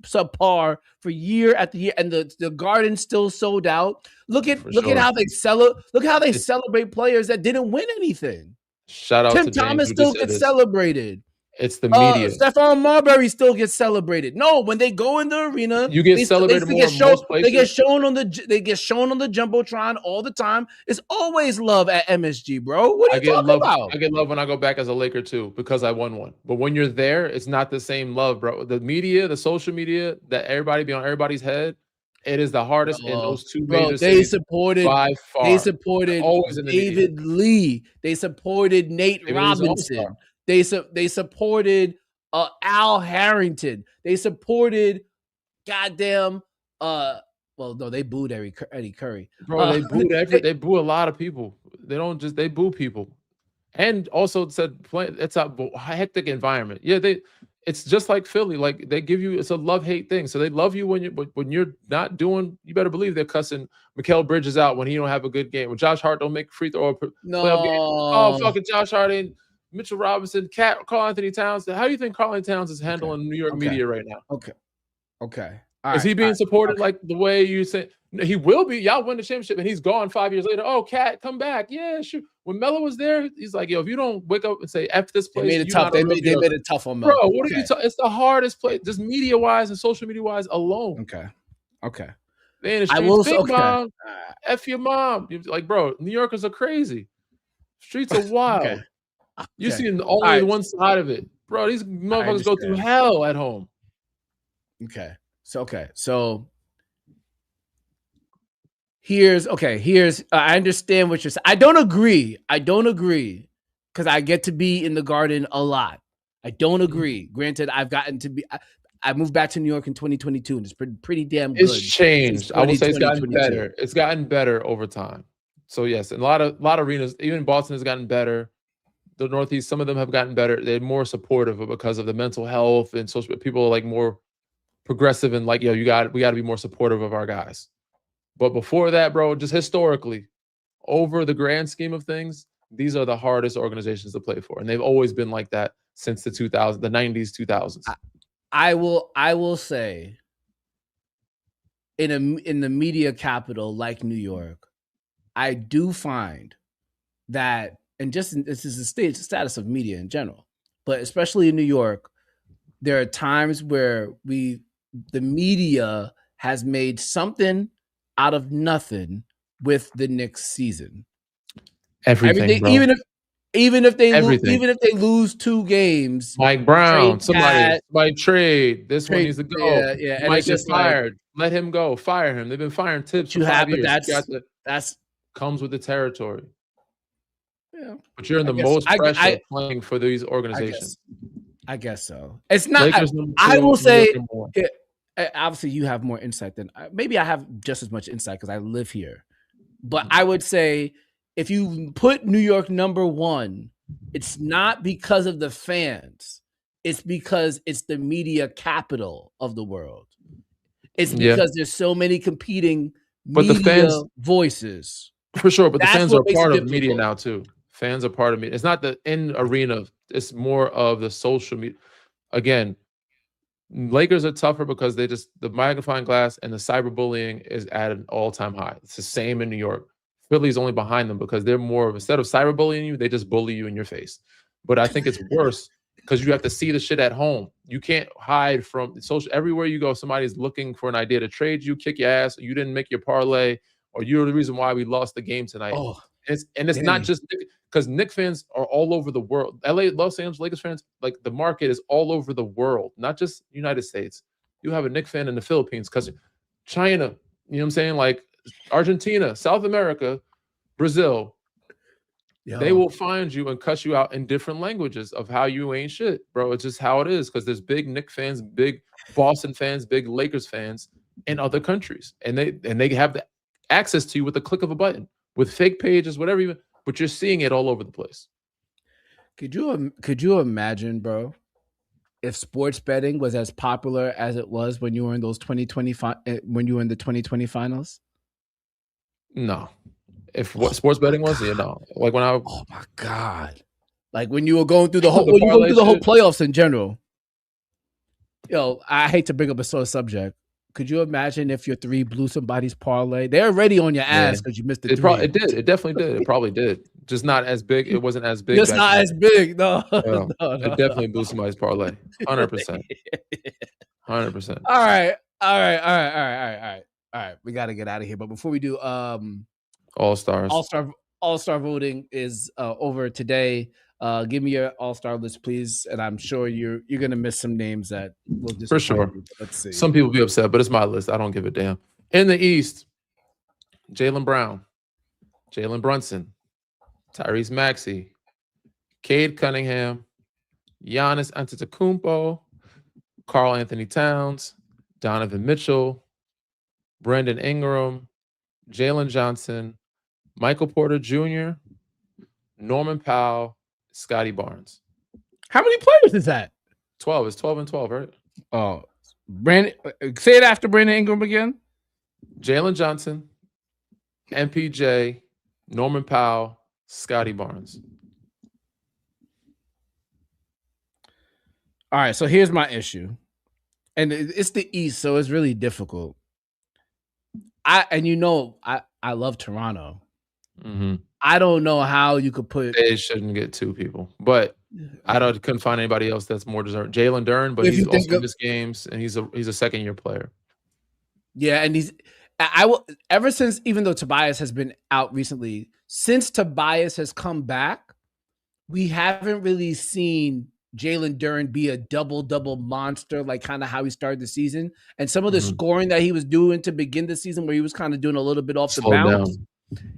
subpar for year after year, and the Garden still sold out. Look at how they celebrate players that didn't win anything. Shout out Tim to Thomas still gets celebrated. It's the media. Stephon Marbury still gets celebrated. No, when they go in the arena, you get celebrated more in most places. They get shown on the jumbotron all the time. It's always love at MSG, bro. What are you talking about? I get love when I go back as a Laker too because I won one. But when you're there, it's not the same love, bro. The media, the social media, that everybody be on everybody's head. It is the hardest in those 2 major cities by far. They supported David Lee. They supported Nate Robinson. They supported Al Harrington. They supported goddamn well, no, they booed Eddie Curry. Bro, they boo a lot of people. They boo people. And also said it's a hectic environment. Yeah, it's just like Philly. Like they give you, it's a love-hate thing. So they love you when you're not doing, you better believe they're cussing Mikal Bridges out when he don't have a good game. When Josh Hart don't make a free throw or playoff game. Oh, fucking Josh Hart ain't Mitchell Robinson, Karl Anthony Towns. How do you think Karl Anthony Towns is handling New York media right now? Okay. Is he being supported like the way you say? He will be. Y'all win the championship, and he's gone 5 years later. Oh, Cat, come back. Yeah, sure. When Melo was there, he's like, yo, if you don't wake up and say F this place, they made it tough. They made it tough on Melo. Bro, what are you talking? It's the hardest place, just media-wise and social media-wise alone. Okay. They in the streets, big mom, F your mom. You're like, bro, New Yorkers are crazy. Streets are wild. You see only one side of it. Bro, these motherfuckers go through hell at home. So here's I understand what you're saying. I don't agree because I get to be in the Garden a lot. I don't agree. Granted, I moved back to New York in 2022 and it's pretty damn good. It's changed. I would say it's gotten better. It's gotten better over time. So yes, and a lot of arenas, even Boston has gotten better. The Northeast, some of them have gotten better. They're more supportive because of the mental health and social. People are like more progressive and like, yo, we got to be more supportive of our guys. But before that, bro, just historically, over the grand scheme of things, these are the hardest organizations to play for, and they've always been like that since the 90s, 2000s. I will say, in the media capital like New York, I do find that, and just this is the status of media in general, but especially in New York, there are times where the media has made something out of nothing with the Knicks season. Everything, bro. Even if they Everything. lose 2 games, Mike Brown, trade somebody Cat, trade. This one trade, needs to go. yeah, He and might it's get just like, fired. Let him go. Fire him. They've been firing Tibbs for you 5 have, but years. You got that's comes with the territory. yeah. But you're in I the guess most pressure I playing for these organizations. guess so. It's not. Lakers number 2, I will New York say, number 1. obviously, you have more insight than maybe I have just as much insight because I live here. But I would say if you put New York number 1, it's not because of the fans. It's because it's the media capital of the world. It's because there's so many competing But the media fans, voices. for sure, but the That's fans what are makes it part of media difficult. now too. Fans are part of media. It's not the in arena. It's more of the social media. Again, Lakers are tougher because the magnifying glass and the cyberbullying is at an all-time high. It's the same in New York. Philly's only behind them because they're more of, instead of cyberbullying you, they just bully you in your face. But I think it's worse because you have to see the shit at home. You can't hide from social. Everywhere you go, somebody's looking for an idea to trade you, kick your ass. You didn't make your parlay, or you're the reason why we lost the game tonight. Oh, it's not just because Knicks fans are all over the world. Los Angeles Lakers fans, like the market is all over the world, not just United States. You have a Knicks fan in the Philippines, because China, you know what I'm saying? Like Argentina, South America, Brazil. They will find you and cuss you out in different languages of how you ain't shit, bro. It's just how it is, because there's big Knicks fans, big Boston fans, big Lakers fans in other countries, and they have the access to you with the click of a button, with fake pages, whatever. But you're seeing it all over the place. Could you imagine, bro, if sports betting was as popular as it was when you were in those 2020 when you were in the 2020 finals? No. If what sports betting was, like when I oh my god, like when you were going through the whole playoffs in general. Yo, I hate to bring up a sore subject. Could you imagine if your 3 blew somebody's parlay? They're already on your ass because you missed the 3. It did. It definitely did. It probably did. Just not as big. It wasn't as big. Just not as big. No. No. It definitely blew somebody's parlay. 100%. 100%. All right. We got to get out of here. But before we do, All-Star voting is over today. Give me your all-star list, please. And I'm sure you're gonna miss some names that will just for sure. Let's see. Some people be upset, but it's my list. I don't give a damn. In the East, Jaylen Brown, Jalen Brunson, Tyrese Maxey, Cade Cunningham, Giannis Antetokounmpo, Karl Anthony Towns, Donovan Mitchell, Brandon Ingram, Jalen Johnson, Michael Porter Jr., Norman Powell, Scotty Barnes. How many players is that? 12. It's 12 and 12, right? Oh, Brandon. Say it after Brandon Ingram again. Jalen Johnson, MPJ, Norman Powell, Scotty Barnes. All right, so here's my issue. And it's the East, so it's really difficult. I love Toronto. Mm-hmm. I don't know how you could put. They shouldn't get 2 people, but couldn't find anybody else that's more deserving. Jalen Duren, but he's also missed games, and he's a second-year player. Yeah, and I will ever since, even though Tobias has been out recently, since Tobias has come back, we haven't really seen Jalen Duren be a double monster, like kind of how he started the season. And some of the scoring that he was doing to begin the season, where he was kind of doing a little bit off the bounce,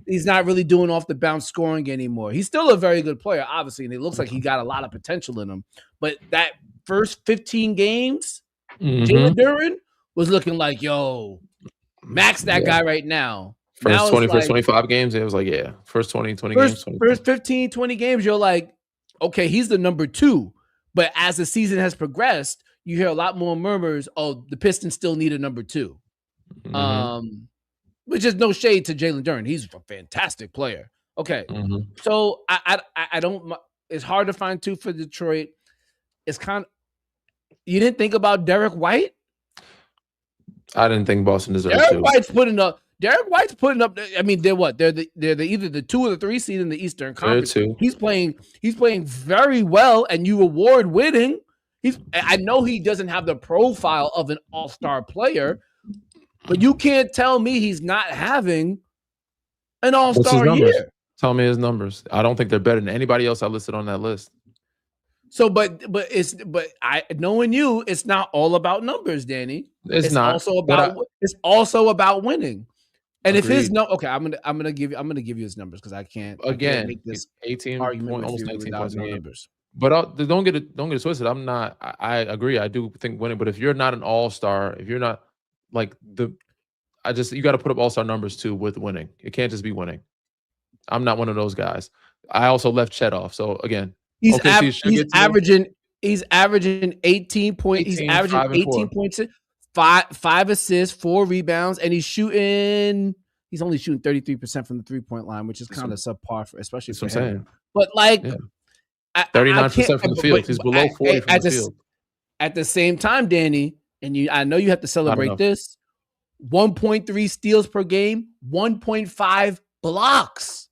he's not really doing off the bounce scoring anymore. He's still a very good player, obviously, and it looks like he got a lot of potential in him. But that first 15 games, Jalen Duren was looking like, yo, max that guy right now. First 20, first 25 games, it was like, yeah. First 20 games. First 15, 20 games, you're like, okay, he's the number 2. But as the season has progressed, you hear a lot more murmurs, oh, the Pistons still need a number 2. Which is no shade to Jalen Duren. He's a fantastic player. Okay. So I don't, it's hard to find 2 for Detroit. It's kind of, you didn't think about Derek White? I didn't think Boston deserved Derek 2. Derek White's putting up. I mean, they're what? They're either the 2 or the 3 seed in the Eastern Conference. He's playing very well, and you award winning. I know he doesn't have the profile of an all-star player, but you can't tell me he's not having an all-star year. Tell me his numbers. I don't think they're better than anybody else I listed on that list. So, but I knowing you, it's not all about numbers, Danny. It's not. It's also about winning. And Agreed. If his I'm gonna give you his numbers because I can't make this 18 argument point, with almost you 19 without points no a game. numbers. But don't get it twisted. I agree. I do think winning. But if you're not an all-star, if you're not like you got to put up all-star numbers too with winning. It can't just be winning. I'm not one of those guys. I also left Chet off. So again, he's averaging 18 points. He's averaging 18 points, 5 assists, 4 rebounds, and he's only shooting 33% from the 3-point line, which is kind of subpar, especially for him. But 39% from the field. He's below 40 from the field. At the same time, Danny, and I know you have to celebrate this. 1.3 steals per game, 1.5 blocks.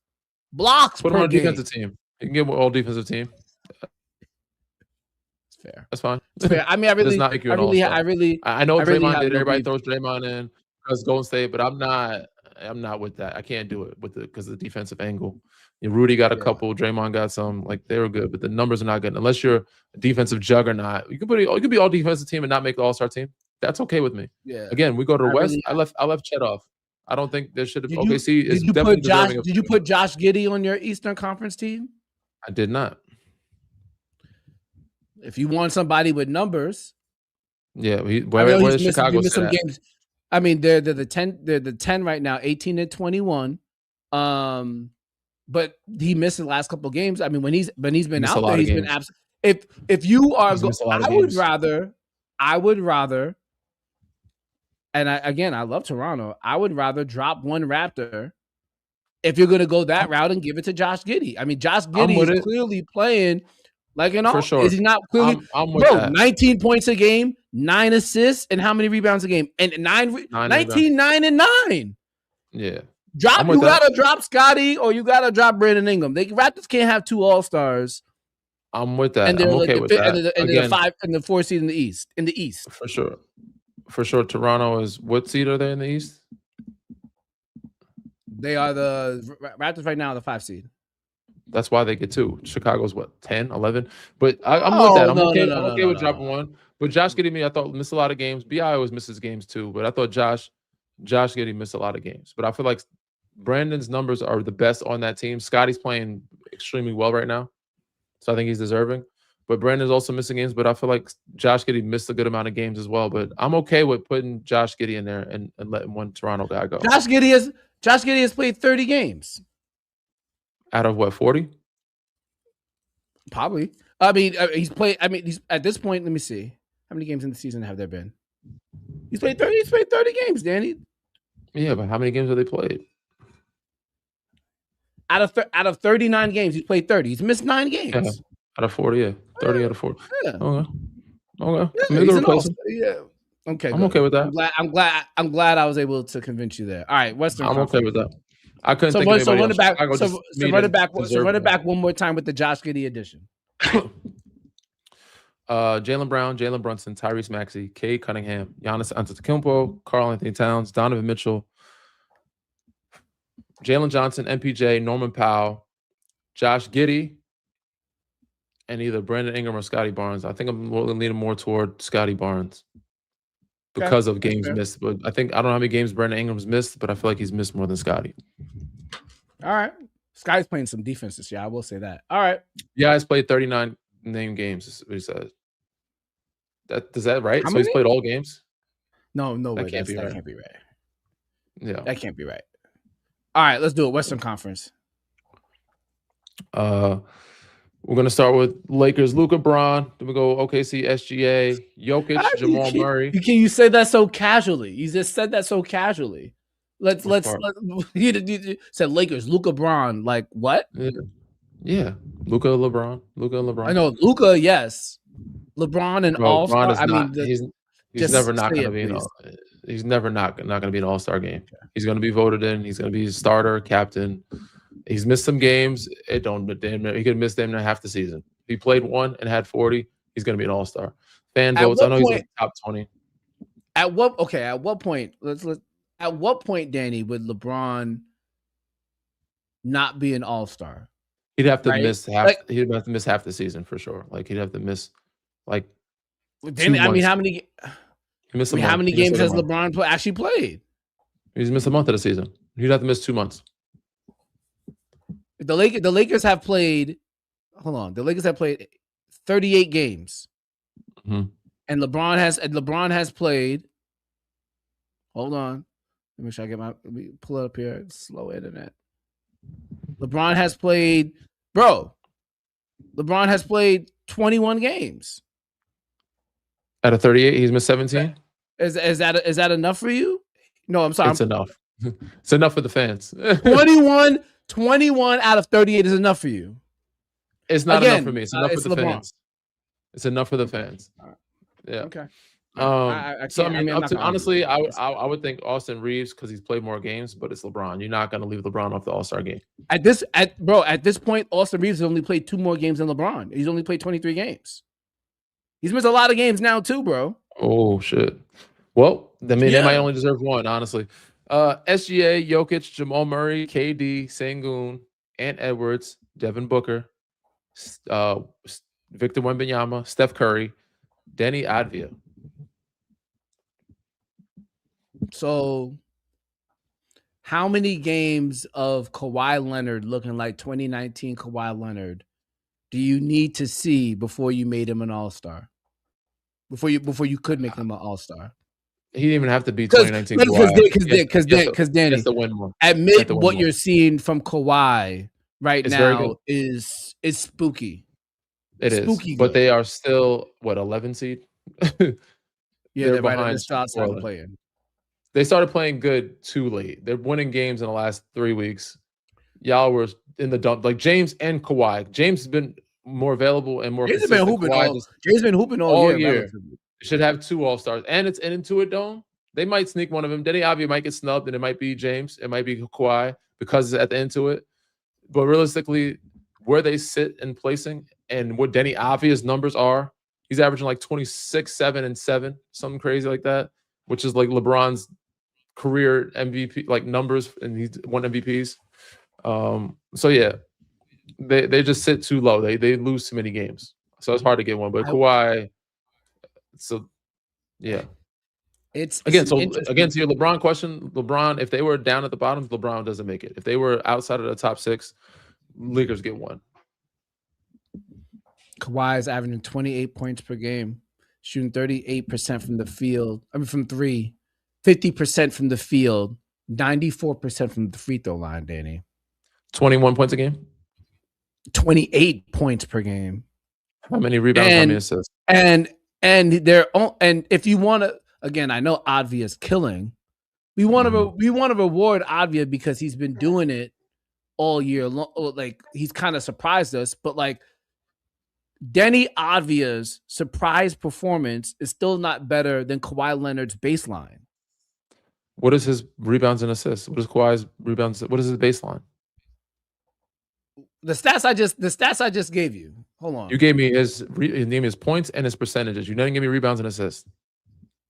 Put him on a defensive team. You can get all defensive team. It's fair. That's fine. It's fair. I mean, I know Draymond did. Everybody throws Draymond in because Golden State, but I'm not with that. I can't do it because of the defensive angle. Rudy got a couple, Draymond got some. Like they were good, but the numbers are not good unless you're a defensive juggernaut. You could be all defensive team and not make the All-Star team. That's okay with me. Yeah. Again, we go to the West. I left Chet off. I don't think there should have. OKC is definitely deserving. Did you put Josh Giddey on your Eastern Conference team? I did not. If you want somebody with numbers, yeah. Where is Chicago? Some games. I mean, they're the 10. They're the 10 right now. 18 and 21. But he missed the last couple of games. I mean, when he's been out there, he's been absent. If you are, I would rather. And I love Toronto. I would rather drop one Raptor if you're going to go that route and give it to Josh Giddey. I mean, Josh Giddey is clearly playing like an all. Sure. Is he not clearly? I'm with that. 19 points a game, 9 assists, and how many rebounds a game? And 19, 9, and 9. Yeah. You gotta drop Scotty or you gotta drop Brandon Ingram. Raptors can't have 2 All-Stars. I'm with that. I'm okay with that. And the 5 and the 4 seed in the East. For sure. Toronto is what seed are they in the East? They are the Raptors right now, the 5 seed. That's why they get 2. Chicago's what, 10, 11? But I'm with that. I'm okay with dropping one. But Josh Giddey, I thought missed a lot of games. B.I. always misses games too. But I thought Josh Giddey missed a lot of games. But I feel like Brandon's numbers are the best on that team. Scotty's playing extremely well right now. So I think he's deserving. But Brandon's also missing games. But I feel like Josh Giddey missed a good amount of games as well. But I'm okay with putting Josh Giddey in there and letting one Toronto guy go. Josh Giddey has played 30 games. Out of what, 40? Probably. I mean, he's played. I mean, he's at this point. Let me see. How many games in the season have there been? He's played 30. He's played 30 games, Danny. Yeah, but how many games have they played? Out of 39 games, he's played 30. He's missed 9 games. Yeah. Out of 40, yeah. 30 out of 40. Yeah. Okay. Yeah, he's an all-star. Yeah. Okay. I'm okay with that. I'm glad I was able to convince you there. All right, Western. I'm okay with that. I couldn't think of run anybody else. Run it back one more time with the Josh Giddey edition. Jaylen Brown, Jalen Brunson, Tyrese Maxey, Cade Cunningham, Giannis Antetokounmpo, Karl Anthony Towns, Donovan Mitchell, Jalen Johnson, MPJ, Norman Powell, Josh Giddey, and either Brandon Ingram or Scotty Barnes. I think I'm leaning more toward Scotty Barnes because of games missed. But I don't know how many games Brandon Ingram's missed, but I feel like he's missed more than Scotty. All right. Scotty's playing some defense this year. I will say that. All right. Yeah, he's played 39 named games, is what he says. Is that right? How so many? He's played all games? No way. That can't be right. Yeah. That can't be right. All right, let's do it. Western Conference. We're gonna start with Lakers, Luka, Braun. Then we go OKC, SGA, Jokic, Jamal Murray. You say that so casually. You just said that so casually. You said Lakers, Luka, Braun. Like what? Yeah. Luka, LeBron. I know Luka. Yes, LeBron and All-Star. I mean, he's never not going to be. He's never not going to be an All-Star game. Okay. He's going to be voted in. He's going to be a starter, captain. He's missed some games. He could miss damn near half the season. If he played one and had 40, he's going to be an All-Star. Fan votes. I know he's in the top 20. At what point? At what point, Danny, would LeBron not be an all-star. He'd have to Right? miss half. Like- He'd have to miss half the season for sure. Like he'd have to miss like. Then, I mean, how many? He missed I mean, how many He missed games like has LeBron actually played? He's missed a month of the season. He'd have to miss 2 months. The Lakers have played. Hold on, the Lakers have played 38 games, Mhm. and LeBron has played. Hold on, let me sure I get let me pull it up here. Slow internet. LeBron has played, bro. LeBron has played 21 games. Out of 38, he's missed 17. Is that enough for you? No, I'm sorry. It's enough. It's enough for the fans. 21 out of 38 is enough for you. It's not enough for me. It's enough for the LeBron. fans. It's enough for the fans. Yeah. Okay. Honestly, I would think Austin Reeves because he's played more games, but it's LeBron. You're not going to leave LeBron off the All-Star game. At this point, Austin Reeves has only played 2 more games than LeBron. He's only played 23 games. He's missed a lot of games now too, bro. Oh shit. Well, I mean, they might only deserve one, honestly. SGA, Jokic, Jamal Murray, KD, Sengun, Ant Edwards, Devin Booker, Victor Wembanyama, Steph Curry, Denny Advia. So, how many games of Kawhi Leonard looking like 2019 Kawhi Leonard do you need to see before you made him an all-star? Before you could make him an all-star? He didn't even have to be 2019 Kawhi. Because Danny, admit what you're seeing from Kawhi now is spooky. It is spooky, but they are still 11 seed. Yeah, they're right at the start of playing. They started playing good too late. They're winning games in the last 3 weeks. Y'all were in the dump. Like James and Kawhi. James has been more available and more consistent. James been hooping all year. Should have 2 All-Stars. And it's an Intuit Dome. They might sneak one of them. Denny Avdia might get snubbed, and it might be James. It might be Kawhi because it's at the Intuit. But realistically, where they sit in placing and what Denny Avdia's numbers are, he's averaging like 26, 7, and 7, something crazy like that, which is like LeBron's career MVP like numbers, and he's won MVPs. So yeah, they just sit too low. They lose too many games, so it's hard to get one. But Kawhi, so yeah, it's to your LeBron question. LeBron, if they were down at the bottom, LeBron doesn't make it. If they were outside of the top 6, Lakers get one. Kawhi is averaging 28 points per game, shooting 38% from the field. I mean, from 3, 50% from the field, 94% from the free throw line. Danny, 21 points a game, 28 points per game. How many rebounds? How many assists? And if you want to, again, I know Advia is killing. We want to reward Advia because he's been doing it all year long. Like he's kind of surprised us, but like Denny Advia's surprise performance is still not better than Kawhi Leonard's baseline. What is his rebounds and assists? What is Kawhi's rebounds? What is his baseline? The stats I just gave you. Hold on. You gave me his points and his percentages. You didn't give me rebounds and assists.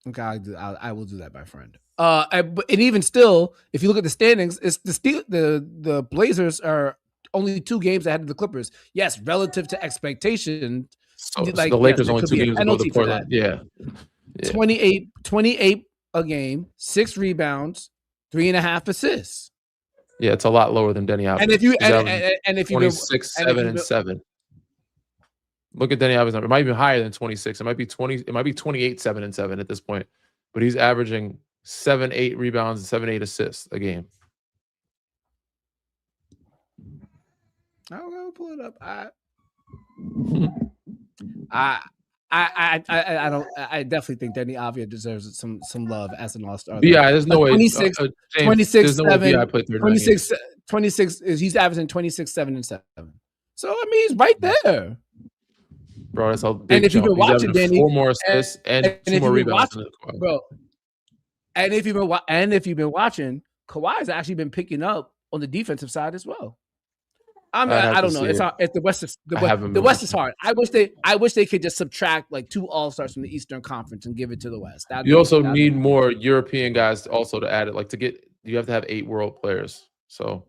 Okay, I will do that, my friend. And even still, if you look at the standings, it's the Blazers are only 2 games ahead of the Clippers. Yes, relative to expectation. So the Lakers only 2 games above the Portland. Yeah. 28 a game, 6 rebounds, 3.5 assists. Yeah, it's a lot lower than Denny Advia. And if you 26, 7, and 7. Look at Denny Advia's number. It might be higher than 26. It might be 20. It might be 28, 7, and 7 at this point. But he's averaging 7, 8 rebounds and 7, 8 assists a game. I'm gonna pull it up. I definitely think Denny Advia deserves some love as an all-star. Yeah, there's no way. 26, James, 26, 7, no 26 is he's averaging 26, 7, and 7. So I mean, he's right there, bro. That's a big and if jump. you've been watching, Danny, 4 more assists and 2 more rebounds, bro. And if you've been watching, Kawhi's actually been picking up on the defensive side as well. I don't know. It's the West. The West is hard. I wish they could just subtract like 2 All-Stars from the Eastern Conference and give it to the West. You also need more European guys also to add it. Like you have to have 8 world players. So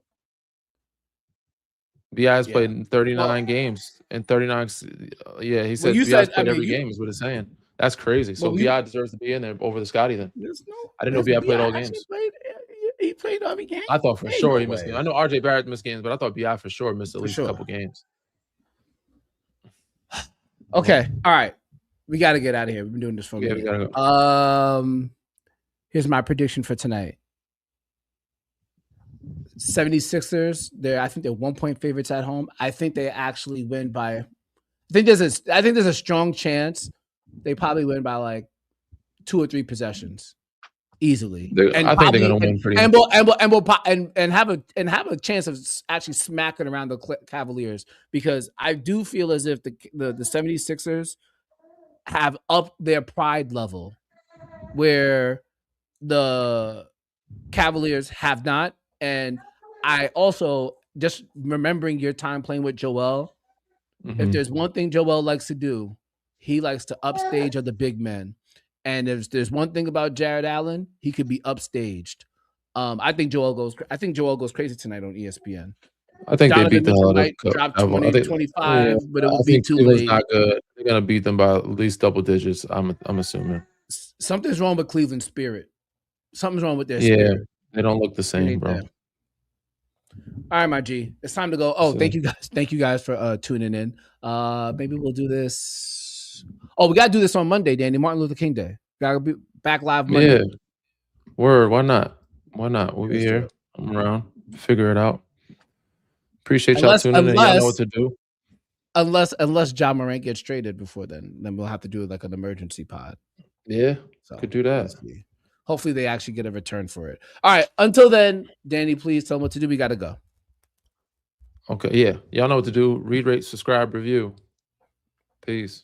BI has played in 39 games and 39. Yeah, he said you BI's said, played every game. Is what it's saying. That's crazy. So BI deserves to be in there over the Scotty then. I didn't know BI played all games. He played every game. I thought for sure he missed games. I know RJ Barrett missed games, but I thought BI for sure missed at least a couple games. Okay, all right. We got to get out of here. We've been doing this for a minute. We gotta go. Here's my prediction for tonight. 76ers, I think they're 1-point favorites at home. I think they actually win by, I think there's a strong chance they probably win by like 2 or 3 possessions easily. I think they're gonna win pretty and have a chance of actually smacking around the Cavaliers, because I do feel as if the 76ers have upped their pride level where the Cavaliers have not. And I also, just remembering your time playing with Joel, if there's one thing Joel likes to do, he likes to upstage of the big men. And if there's one thing about Jared Allen, he could be upstaged. I think Joel goes crazy tonight on ESPN. I think Jonathan they beat the hell out of drop 20 25, but it would be too Cleveland's late. not good. They're gonna beat them by at least double digits. I'm assuming. Something's wrong with Cleveland's spirit. Something's wrong with their spirit. They don't look the same, bro. All right, my G. It's time to go. Oh, thank you guys. Thank you guys for tuning in. Maybe we'll do this. Oh, we gotta do this on Monday, Danny. Martin Luther King Day. Gotta be back live Monday. Yeah. Word. Why not? We'll be here. I'm around. Figure it out. Appreciate y'all tuning in. Y'all know what to do. Unless Ja Morant gets traded before then we'll have to do like an emergency pod. Yeah, could do that. Hopefully they actually get a return for it. All right. Until then, Danny, please tell them what to do. We got to go. Okay. Yeah. Y'all know what to do. Read, rate, subscribe, review. Peace.